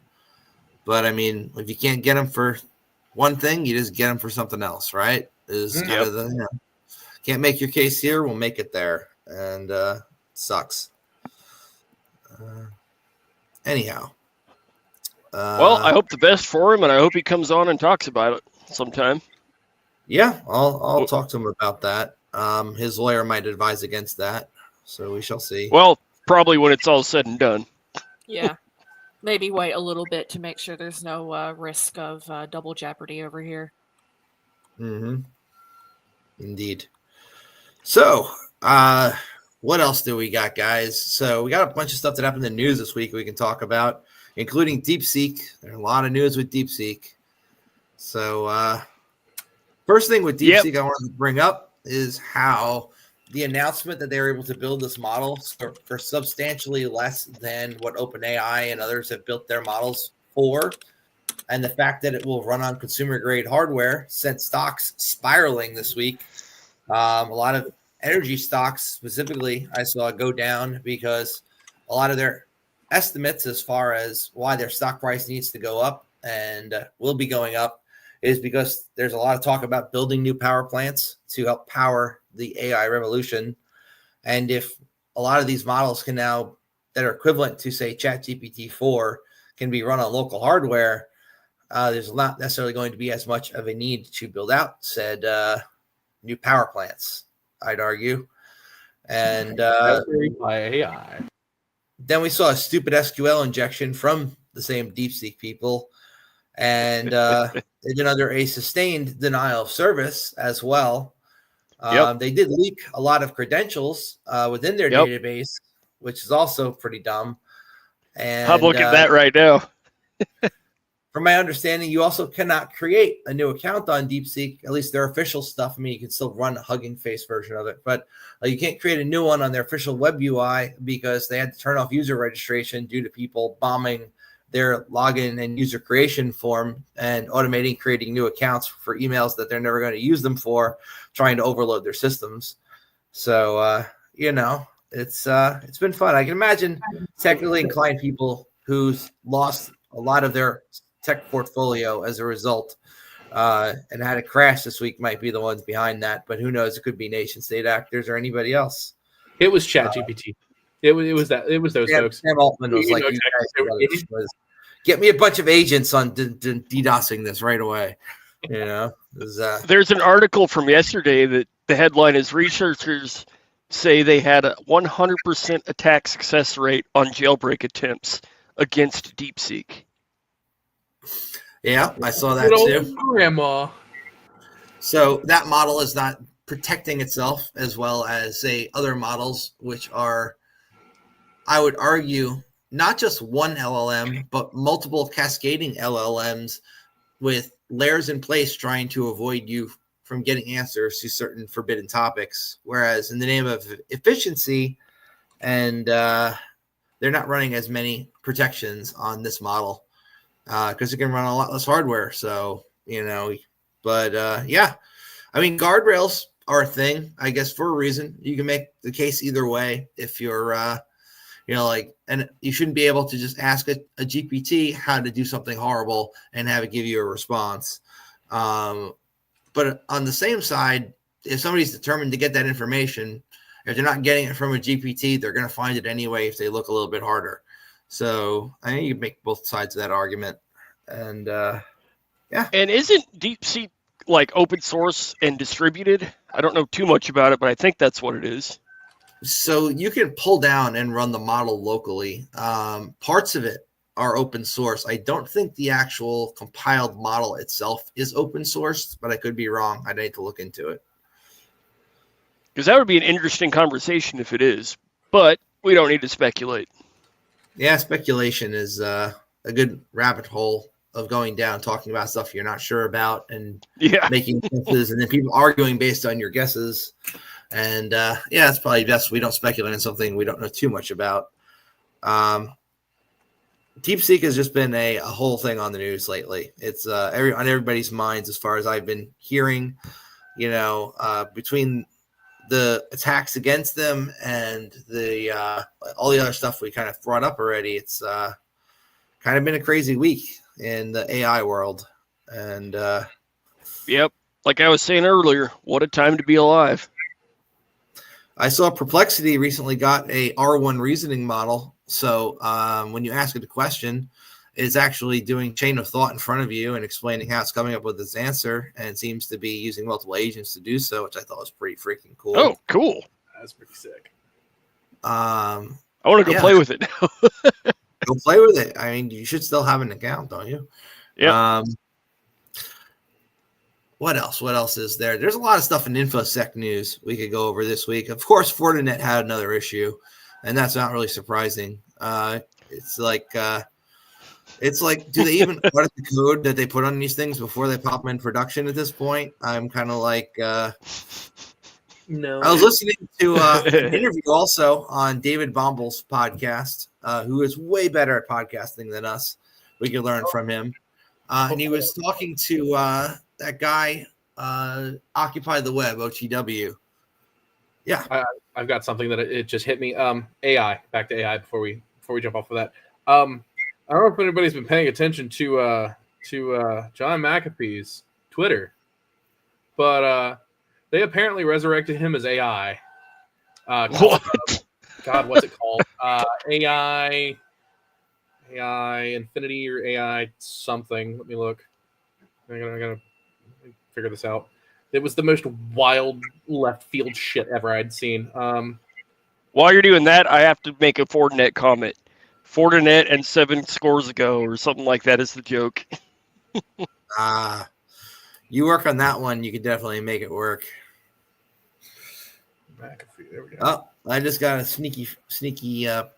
I mean, if you can't get him for one thing, you just get him for something else, right? Is kind of the can't make your case here, we'll make it there, and sucks. Anyhow, well, I hope the best for him, and I hope he comes on and talks about it sometime. Yeah, I'll talk to him about that. His lawyer might advise against that, so we shall see. Well, probably when it's all said and done. Yeah. Maybe wait a little bit to make sure there's no risk of double jeopardy over here. Mm-hmm. Indeed. So, what else do we got, guys? So we got a bunch of stuff that happened in the news this week we can talk about, including DeepSeek. There's a lot of news with DeepSeek. So, first thing with DeepSeek I wanted to bring up is how the announcement that they were able to build this model for substantially less than what OpenAI and others have built their models for, and the fact that it will run on consumer-grade hardware sent stocks spiraling this week. A lot of energy stocks specifically I saw go down because a lot of their estimates as far as why their stock price needs to go up and will be going up is because there's a lot of talk about building new power plants to help power the AI revolution. And if a lot of these models can now, that are equivalent to, say, ChatGPT-4, can be run on local hardware, there's not necessarily going to be as much of a need to build out said new power plants, I'd argue. And by AI. Then we saw a stupid SQL injection from the same DeepSeek people. And they've been under a sustained denial of service as well. They did leak a lot of credentials within their database, which is also pretty dumb. And I'm looking at that right now. From my understanding, you also cannot create a new account on DeepSeek, at least their official stuff. I mean, you can still run a Hugging Face version of it, but you can't create a new one on their official web UI because they had to turn off user registration due to people bombing their login and user creation form and automating creating new accounts for emails that they're never going to use them for, trying to overload their systems. So, it's been fun. I can imagine technically inclined people who's lost a lot of their tech portfolio as a result and had a crash this week might be the ones behind that. But who knows? It could be nation state actors or anybody else. It was ChatGPT. It was those folks. Sam Altman was like, you guys get me a bunch of agents on DDoSing this right away. You know, there's an article from yesterday that the headline is researchers say they had a 100% attack success rate on jailbreak attempts against DeepSeek. Yeah, I saw that too. Grandma. So that model is not protecting itself as well as, say, other models, which are, I would argue, not just one LLM, but multiple cascading LLMs with layers in place trying to avoid you from getting answers to certain forbidden topics. Whereas in the name of efficiency, and they're not running as many protections on this model because it can run a lot less hardware. So, you know, but yeah, I mean, guardrails are a thing, I guess, for a reason. You can make the case either way if you're, you know, like, and you shouldn't be able to just ask a GPT how to do something horrible and have it give you a response. But on the same side, if somebody's determined to get that information, if they're not getting it from a GPT, they're going to find it anyway if they look a little bit harder. So I think you can make both sides of that argument. And yeah. And isn't DeepSeek like open source and distributed? I don't know too much about it, but I think that's what it is. So you can pull down and run the model locally. Parts of it are open source. I don't think the actual compiled model itself is open source, but I could be wrong. I'd need to look into it. Because that would be an interesting conversation if it is, but we don't need to speculate. Yeah, speculation is a good rabbit hole of going down, talking about stuff you're not sure about and making guesses, and then people arguing based on your guesses. And yeah, it's probably best we don't speculate on something we don't know too much about. DeepSeek has just been a whole thing on the news lately. It's on everybody's minds as far as I've been hearing, you know, between the attacks against them and the all the other stuff we kind of brought up already. It's kind of been a crazy week in the AI world. And yep, like I was saying earlier, what a time to be alive. I saw Perplexity recently got a R1 reasoning model. So when you ask it a question, it's actually doing chain of thought in front of you and explaining how it's coming up with its answer. And it seems to be using multiple agents to do so, which I thought was pretty freaking cool. Oh, cool. That's pretty sick. I want to go play with it now. Go play with it. I mean, you should still have an account, don't you? Yeah. What else? What else is there? There's a lot of stuff in infosec news we could go over this week. Of course, Fortinet had another issue, and that's not really surprising. It's like, do they even audit the code that they put on these things before they pop them in production at this point? I'm kind of like, no. I was listening to an interview also on David Bomble's podcast, who is way better at podcasting than us. We can learn from him. And he was talking to that guy, Occupy the Web, OTW. Yeah. I've got something that it just hit me. AI, back to AI before we jump off of that. I don't know if anybody's been paying attention to John McAfee's Twitter, but they apparently resurrected him as AI. What? God, what's it called? AI Infinity or AI something. Let me look. I gotta figure this out. It was the most wild left field shit ever I'd seen. While you're doing that, I have to make a Fortinet comment. Fortinet and 7 scores ago or something like that is the joke. You work on that one, you could definitely make it work. McAfee, there we go. Oh, I just got a sneaky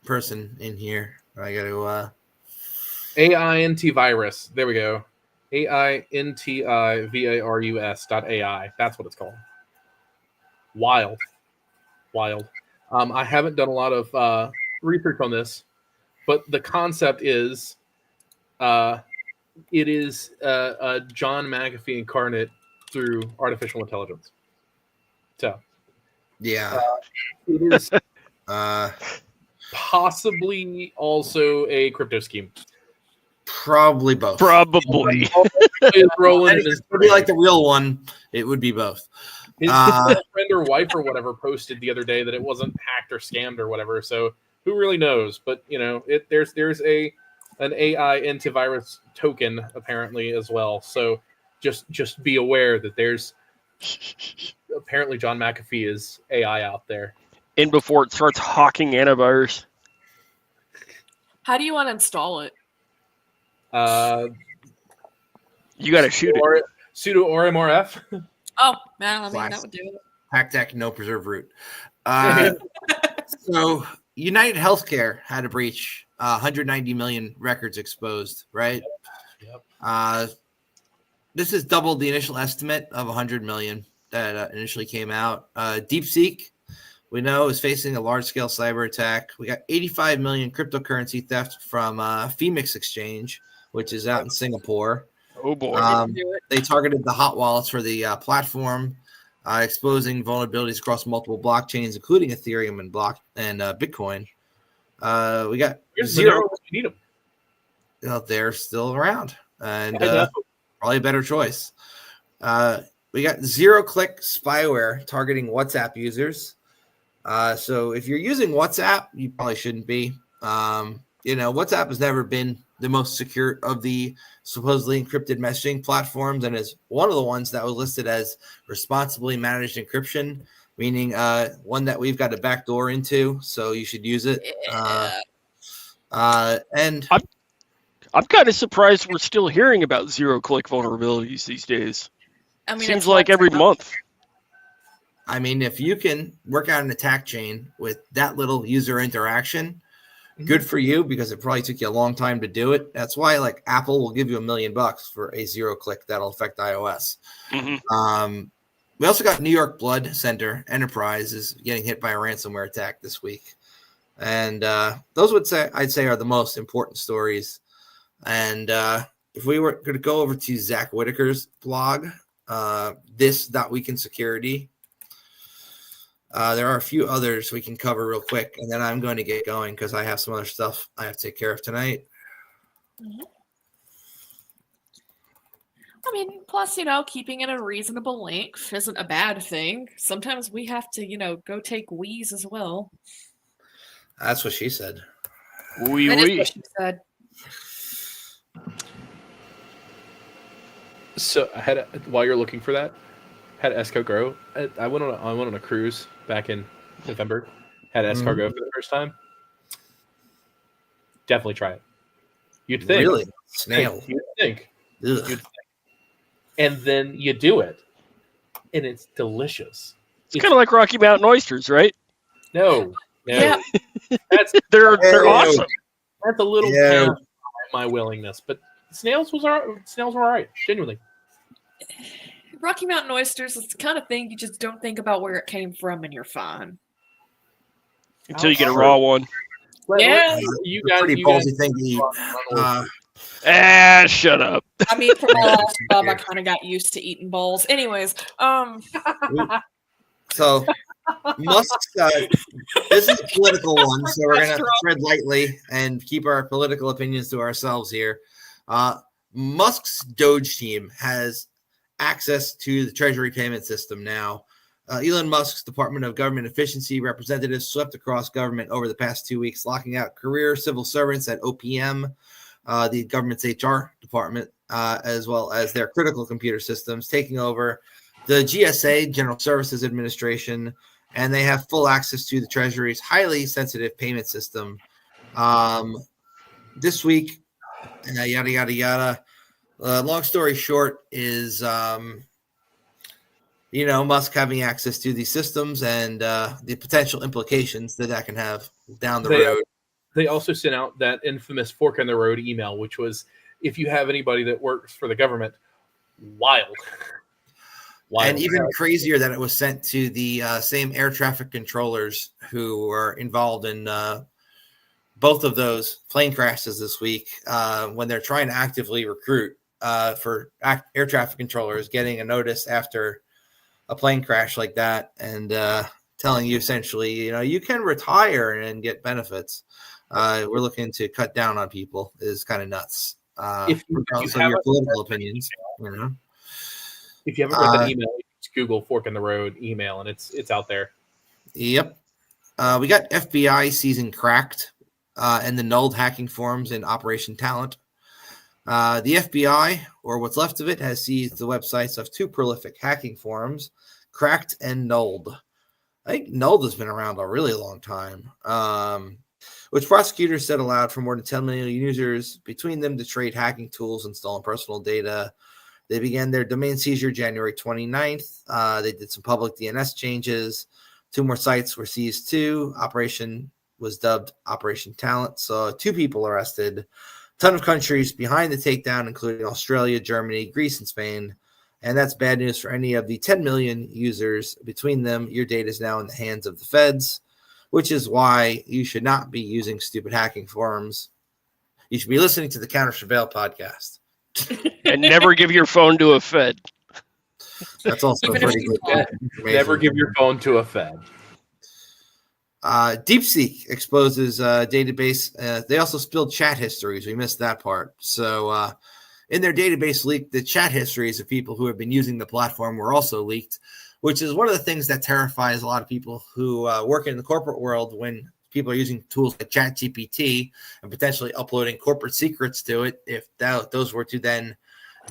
person in here. I got to AINT virus. There we go. AINTIVARUS.ai. That's what it's called. Wild. I haven't done a lot of research on this, but the concept is it is John McAfee incarnate through artificial intelligence. So yeah, it is Possibly also a crypto scheme. Probably both. Probably. It's rolling in It his would be like the real one. It would be both. his friend or wife or whatever posted the other day that it wasn't hacked or scammed or whatever. So who really knows? But there's an AI antivirus token apparently as well. So just be aware that there's apparently John McAfee is AI out there. And before it starts hawking antivirus. How do you uninstall it? You got to shoot it. Sudo ORMRF. Oh, man, I mean, Classic. that would do it. Hack no preserve root. So United Healthcare had a breach. 190 million records exposed. Right. Yep. This has doubled the initial estimate of 100 million that initially came out. DeepSeek, we know, is facing a large-scale cyber attack. We got 85 million cryptocurrency theft from Phemex exchange, which is out in Singapore. Oh, boy. They targeted the hot wallets for the platform, exposing vulnerabilities across multiple blockchains, including Ethereum and Bitcoin. We got zero. We need them. They're still around, and Yeah, probably a better choice. We got zero-click spyware targeting WhatsApp users. So if you're using WhatsApp, you probably shouldn't be. WhatsApp has never been the most secure of the supposedly encrypted messaging platforms, and is one of the ones that was listed as responsibly managed encryption, meaning one that we've got a backdoor into, so you should use it. And I'm kind of surprised we're still hearing about zero-click vulnerabilities these days. I mean, Seems it's like every WhatsApp. month. I mean, if you can work out an attack chain with that little user interaction, good for you, because it probably took you a long time to do it. That's why, like, Apple will give you $1 million for a zero-click that'll affect iOS. Mm-hmm. We also got New York Blood Center Enterprise is getting hit by a ransomware attack this week, and those I'd say are the most important stories. And if we were going to go over to Zach Whitaker's blog, this Week in Security. There are a few others we can cover real quick, and then I'm going to get going because I have some other stuff I have to take care of tonight. Mm-hmm. I mean, plus, keeping it a reasonable length isn't a bad thing. Sometimes we have to, go take wheeze as well. That's what she said. Oui, That is oui. what she said. So I had while you're looking for that, had escargot. I went on a cruise back in November. Had escargot for the first time. Definitely try it. You'd think. Really? Snail. You'd think. Ugh. And then you do it, and it's delicious. It's kind of like Rocky Mountain oysters, right? No. Yeah. They're awesome. That's a little Yeah. down my willingness, but snails were all right. Genuinely. Rocky Mountain oysters is the kind of thing you just don't think about where it came from, and you're fine. Until you get a raw one. Yeah. You It's a pretty ballsy thing to eat. Shut up. I mean, for my last job, I kind of got used to eating balls. Anyways, So, Musk's, this is a political one, so we're going to tread lightly and keep our political opinions to ourselves here. Musk's Doge team has access to the Treasury payment system now. Elon Musk's Department of Government Efficiency representatives swept across government over the past 2 weeks, locking out career civil servants at OPM, the government's HR department, as well as their critical computer systems, taking over the GSA, General Services Administration, and they have full access to the Treasury's highly sensitive payment system. This week, yada, yada, yada. Long story short is, Musk having access to these systems and the potential implications that can have down the road. They also sent out that infamous fork in the road email, which was, if you have anybody that works for the government, wild. And even crazier that it was sent to the same air traffic controllers who were involved in both of those plane crashes this week, when they're trying to actively recruit for air traffic controllers, getting a notice after a plane crash like that. And telling you essentially, you can retire and get benefits. We're looking to cut down on people is kind of nuts. Regardless of your political opinions, If you haven't read that email, just Google Fork in the Road email, and it's out there. Yep. We got FBI season cracked and the nulled hacking forums in Operation Talent. The FBI, or what's left of it, has seized the websites of 2 prolific hacking forums, Cracked and Nulled. I think Nulled has been around a really long time, which prosecutors said allowed for more than 10 million users between them to trade hacking tools and stolen personal data. They began their domain seizure January 29th. They did some public DNS changes. 2 more sites were seized too. Operation was dubbed Operation Talent. So 2 people arrested. Ton of countries behind the takedown, including Australia, Germany, Greece, and Spain. And that's bad news for any of the 10 million users. Between them, your data is now in the hands of the feds, which is why you should not be using stupid hacking forums. You should be listening to the CounterSurveil podcast. And never give your phone to a Fed. That's also pretty good information. Never give your phone to a Fed. DeepSeek exposes database. They also spilled chat histories. We missed that part. So in their database leak, the chat histories of people who have been using the platform were also leaked, which is one of the things that terrifies a lot of people who work in the corporate world when people are using tools like ChatGPT and potentially uploading corporate secrets to it. If those were to then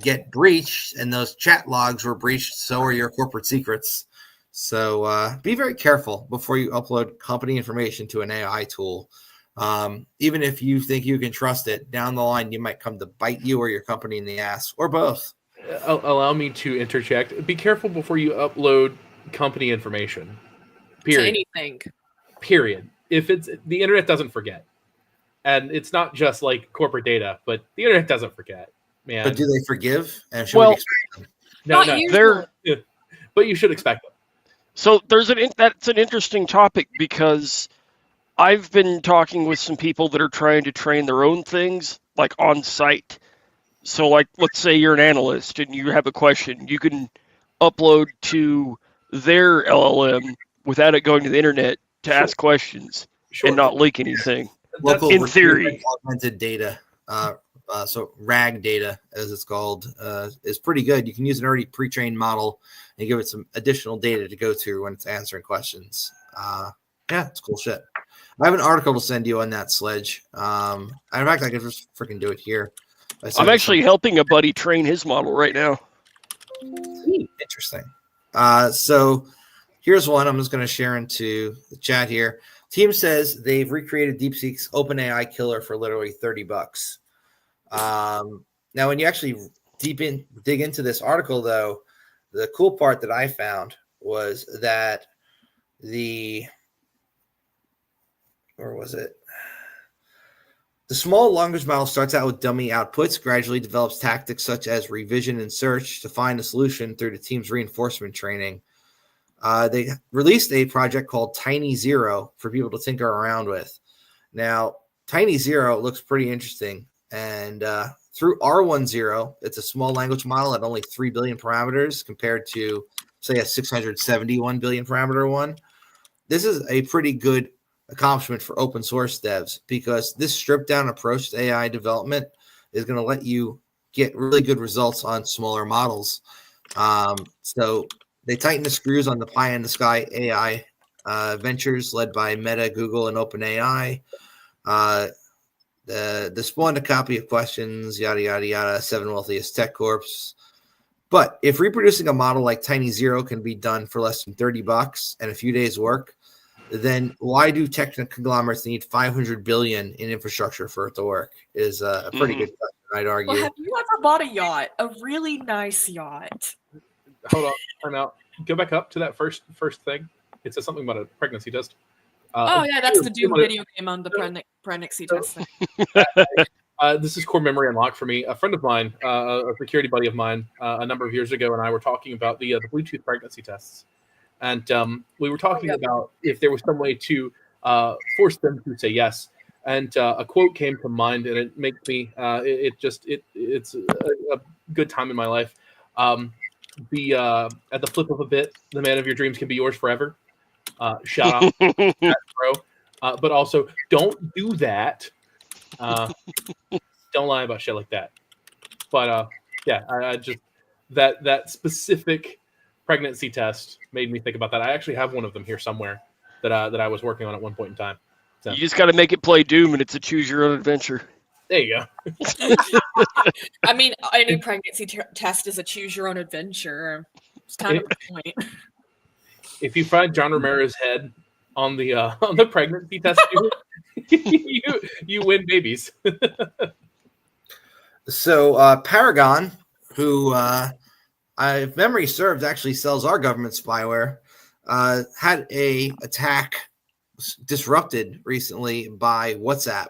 get breached and those chat logs were breached, so are your corporate secrets. So be very careful before you upload company information to an AI tool. Even if you think you can trust it, down the line, you might come to bite you or your company in the ass, or both. Allow me to interject. Be careful before you upload company information. Period. To anything. Period. If it's the internet doesn't forget, and it's not just like corporate data, but the internet doesn't forget, man. But do they forgive? And should we expect them? No. But you should expect them. So that's an interesting topic because I've been talking with some people that are trying to train their own things like on site. So like, let's say you're an analyst and you have a question, you can upload to their LLM without it going to the internet to ask questions and not leak anything. Local in theory, augmented data, so RAG data, as it's called, is pretty good. You can use an already pre-trained model and give it some additional data to go to when it's answering questions. It's cool shit. I have an article to send you on that, Sledge. In fact, I could just freaking do it here. I'm actually helping a buddy train his model right now. Interesting. So here's one I'm just going to share into the chat here. Team says they've recreated DeepSeek's OpenAI killer for literally $30. Now, when you actually dig into this article, though, the cool part that I found was that the small language model starts out with dummy outputs, gradually develops tactics such as revision and search to find a solution through the team's reinforcement training. They released a project called Tiny Zero for people to tinker around with. Now, Tiny Zero looks pretty interesting. And through R10, it's a small language model at only 3 billion parameters compared to, say, a 671 billion parameter one. This is a pretty good accomplishment for open source devs because this stripped down approach to AI development is going to let you get really good results on smaller models. So they tightened the screws on the pie in the sky AI ventures led by Meta, Google, and OpenAI. The spawned a copy of questions, yada, yada, yada, 7 wealthiest tech corps. But if reproducing a model like Tiny Zero can be done for less than $30 and a few days work, then why do tech conglomerates need 500 billion in infrastructure for it to work? Is a pretty good question, I'd argue. Well, have you ever bought a yacht? A really nice yacht? Hold on, time out. Go back up to that first thing. It says something about a pregnancy test. That's the Doom video game on the pregnancy test thing. This is core memory unlock for me. A friend of mine, a security buddy of mine, a number of years ago, and I were talking about the Bluetooth pregnancy tests. And we were talking about if there was some way to force them to say yes. And a quote came to mind, and it makes me it's a good time in my life. At the flip of a bit, the man of your dreams can be yours forever. Shout out, to that, bro. But also, don't do that. Don't lie about shit like that. But yeah, I just that specific pregnancy test made me think about that. I actually have one of them here somewhere that I was working on at one point in time. So, You just got to make it play Doom, and it's a choose your own adventure. there you go. I mean, any pregnancy test is a choose your own adventure. It's kind of the point. If you find John Romero's head on the pregnancy test, you win babies. So Paragon, who if memory serves, actually sells our government spyware, had a attack disrupted recently by WhatsApp,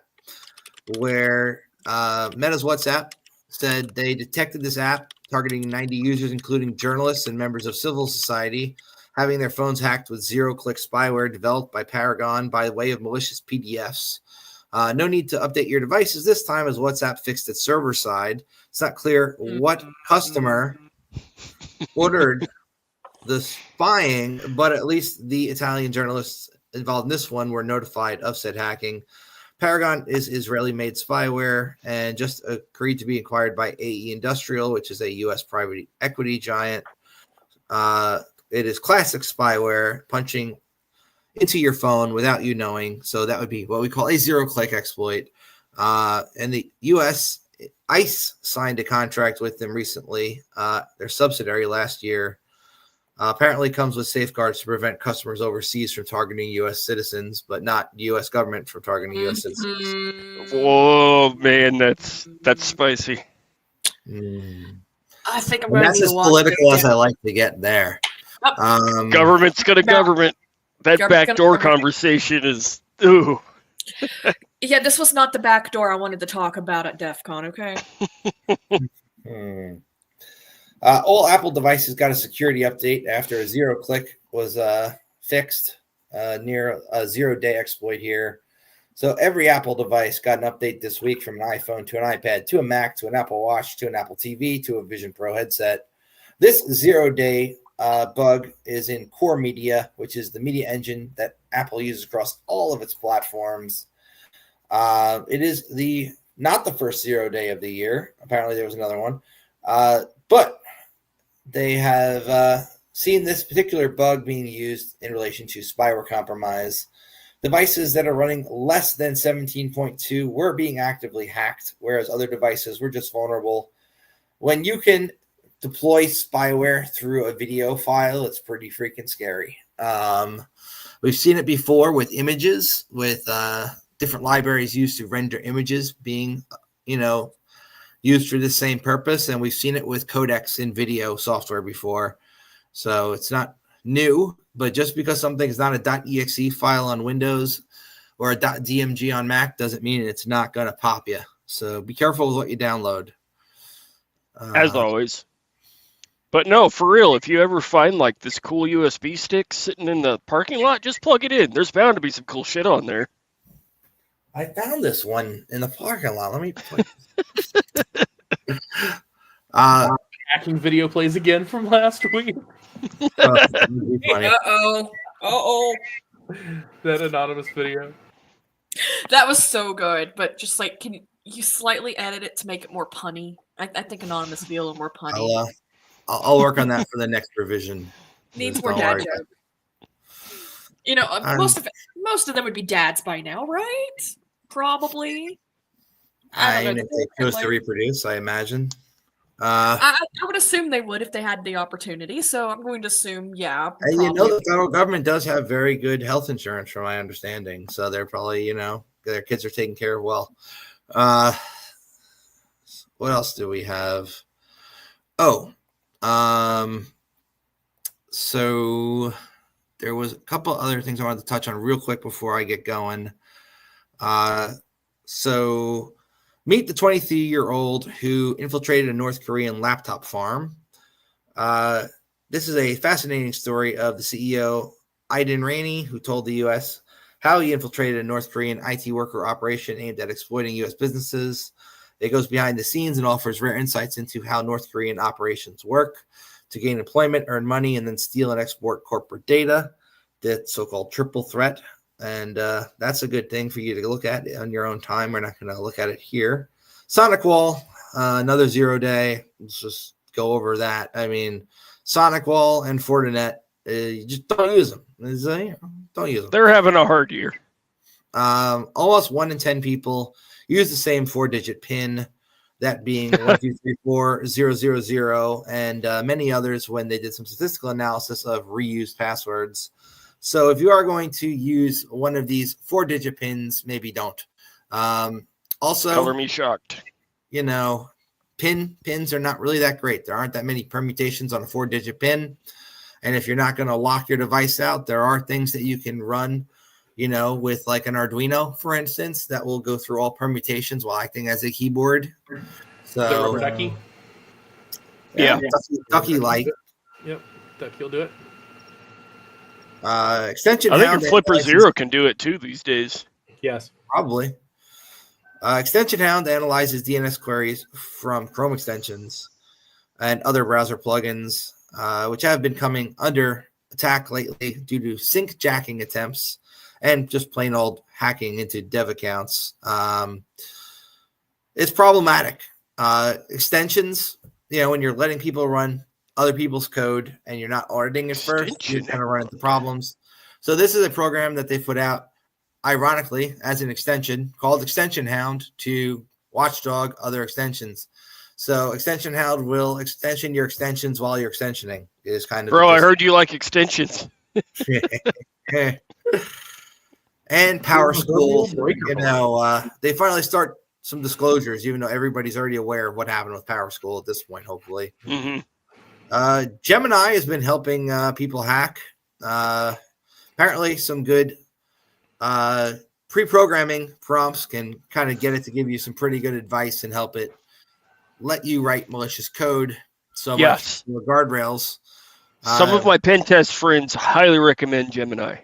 where Meta's WhatsApp said they detected this app targeting 90 users, including journalists and members of civil society, having their phones hacked with zero-click spyware developed by Paragon by way of malicious PDFs. No need to update your devices this time, as WhatsApp fixed its server side. It's not clear what customer ordered the spying, but at least the Italian journalists involved in this one were notified of said hacking. Paragon is Israeli-made spyware and just agreed to be acquired by AE Industrial, which is a U.S. private equity giant. It is classic spyware, punching into your phone without you knowing. So that would be what we call a zero-click exploit. And the U.S. ICE signed a contract with them recently, their subsidiary last year. Apparently comes with safeguards to prevent customers overseas from targeting U.S. citizens, but not U.S. government from targeting U.S. citizens. Whoa, man, that's spicy. I think I'm going to That's as political as I like to get there. Government's gonna government. That backdoor conversation is ooh. Yeah, this was not the backdoor I wanted to talk about at DEF CON, okay? All Apple devices got a security update after a zero-click was fixed near a zero-day exploit here. So every Apple device got an update this week, from an iPhone to an iPad to a Mac to an Apple Watch to an Apple TV to a Vision Pro headset. This zero-day bug is in Core Media, which is the media engine that Apple uses across all of its platforms. It is not the first 0 day of the year. Apparently there was another one. But they have seen this particular bug being used in relation to spyware compromise. Devices that are running less than 17.2 were being actively hacked, whereas other devices were just vulnerable. When you can deploy spyware through a video file, it's pretty freaking scary. We've seen it before with images, with different libraries used to render images being, used for the same purpose. And we've seen it with codecs in video software before. So it's not new, but just because something is not a .exe file on Windows or a .dmg on Mac doesn't mean it's not going to pop you. So be careful with what you download. As always. But no, for real, if you ever find like this cool USB stick sitting in the parking lot, just plug it in. There's bound to be some cool shit on there. I found this one in the parking lot. Let me plug Hacking video plays again from last week. Uh-oh. That anonymous video. That was so good, but just like, can you slightly edit it to make it more punny? I think anonymous would be a little more punny. I'll work on that for the next revision. Needs more dad jokes. Most of them would be dads by now, right? Probably. I don't know. If they chose to reproduce, I imagine. I would assume they would if they had the opportunity. So I'm going to assume, yeah. And the federal government does have very good health insurance, from my understanding. So they're probably, their kids are taken care of well. What else do we have? So there was a couple other things I wanted to touch on real quick before I get going. So meet the 23-year-old who infiltrated a North Korean laptop farm. This is a fascinating story of the CEO, Aiden Rainey, who told the U.S. how he infiltrated a North Korean IT worker operation aimed at exploiting U.S. businesses. It goes behind the scenes and offers rare insights into how North Korean operations work to gain employment, earn money, and then steal and export corporate data. that so-called triple threat. And that's a good thing for you to look at on your own time. We're not going to look at it here. SonicWall, another 0-day. Let's just go over that. I mean, SonicWall and Fortinet, you just don't use them. Don't use them. They're having a hard year. Almost 1 in 10 people use the same 4-digit PIN, that being 1234000, and many others when they did some statistical analysis of reused passwords. So if you are going to use one of these 4-digit PINs, maybe don't. Also, Color me shocked. You know, pins are not really that great. There aren't that many permutations on a 4-digit PIN. And if you're not going to lock your device out, there are things that you can run, you know, with like an Arduino, for instance, that will go through all permutations while acting as a keyboard. So, Ducky? Yeah. Ducky like. Yep, Ducky will do it. Extension. I think your Flipper Zero can do it too these days. Yes. Probably. Extension Hound analyzes DNS queries from Chrome extensions and other browser plugins, which have been coming under attack lately due to sync jacking attempts and just plain old hacking into dev accounts. It's problematic. Extensions, you know, when you're letting people run other people's code and you're not auditing it first, you're kind of run into problems. So this is a program that they put out, ironically, as an extension called Extension Hound to watchdog other extensions. So Extension Hound will extension your extensions while you're extensioning. It is kind of. Bro, I heard you like extensions. And Power School, you know, they finally start some disclosures, even though everybody's already aware of what happened with Power School at this point, hopefully. Mm-hmm. Gemini has been helping people hack. Apparently some good pre-programming prompts can kind of get it to give you some pretty good advice and help it let you write malicious code so much with guardrails. Some of my pen test friends highly recommend Gemini.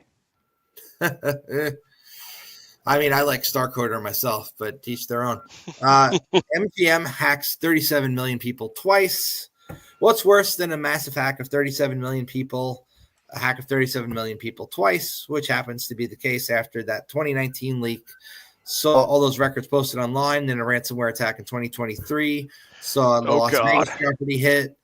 I mean, I like StarCoder myself, but teach their own. MGM hacks 37 million people twice. What's worse than a massive hack of 37 million people? A hack of 37 million people twice, which happens to be the case after that 2019 leak. Saw all those records posted online, then a ransomware attack in 2023. Saw the Las Vegas property hit.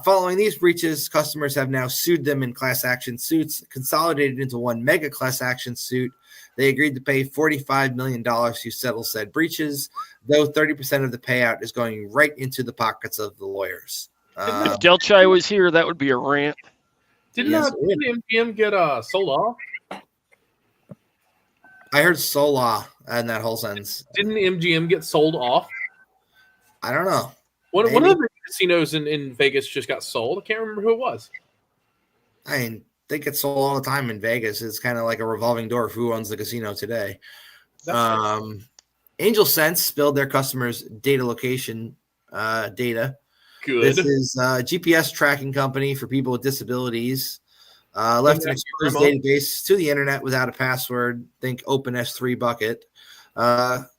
Following these breaches, customers have now sued them in class action suits, consolidated into one mega class action suit. They agreed to pay $45 million to settle said breaches, though 30% of the payout is going right into the pockets of the lawyers. If Delchai was here, that would be a rant. Didn't MGM get sold off? I heard Sola in that whole sentence. Didn't MGM get sold off? I don't know. One of the casinos in Vegas just got sold. I can't remember who it was. I mean, they get sold all the time in Vegas. It's kind of like a revolving door of who owns the casino today. Angel Sense spilled their customers' data location data. Good. This is a GPS tracking company for people with disabilities. Left an exposed database to the internet without a password. Think OpenS3 bucket,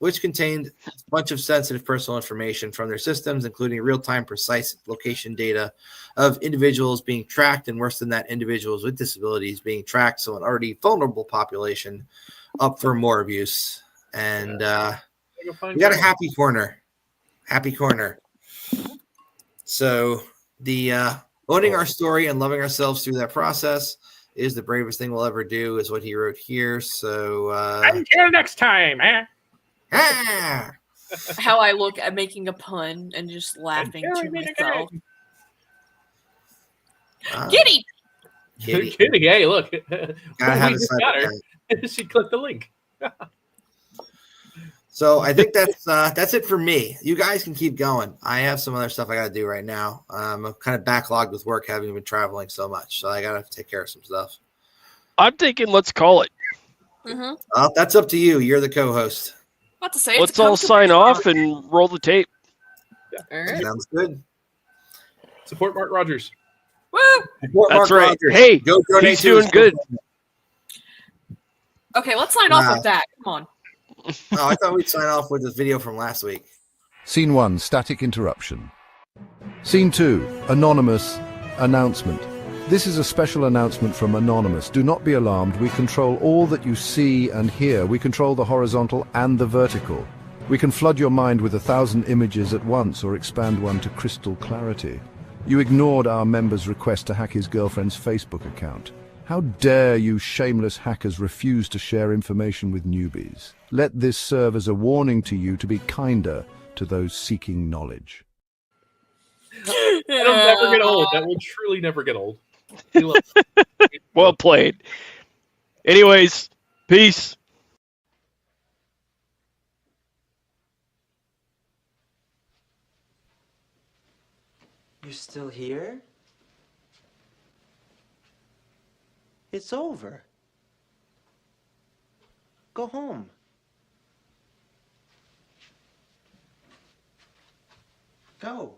which contained a bunch of sensitive personal information from their systems, including real-time precise location data of individuals being tracked, and worse than that, individuals with disabilities being tracked. So an already vulnerable population up for more abuse. And we got a happy corner. Happy corner. So the owning our story and loving ourselves through that process is the bravest thing we'll ever do, is what he wrote here. So until next time, How I look at making a pun and just laughing to myself. Giddy! Giddy, hey, look. Got her. She clicked the link. So I think that's it for me. You guys can keep going. I have some other stuff I got to do right now. I'm kind of backlogged with work, having been traveling so much. So I got to take care of some stuff. I'm thinking let's call it. Mm-hmm. That's up to you. You're the co-host. What to say? Let's all sign off and roll the tape. Yeah. All right. Sounds good. Support Mark Rogers. Woo! Support That's Mark right. Rogers. Hey, Go he's doing good. Okay, let's sign off with that. Come on. Oh, I thought we'd sign off with this video from last week. Scene 1, static interruption. Scene 2, anonymous announcement. This is a special announcement from Anonymous. Do not be alarmed. We control all that you see and hear. We control the horizontal and the vertical. We can flood your mind with 1,000 images at once or expand one to crystal clarity. You ignored our member's request to hack his girlfriend's Facebook account. How dare you shameless hackers refuse to share information with newbies? Let this serve as a warning to you to be kinder to those seeking knowledge. That'll never get old. That will truly never get old. Well played. Anyways, peace. You're still here? It's over. Go home. Go.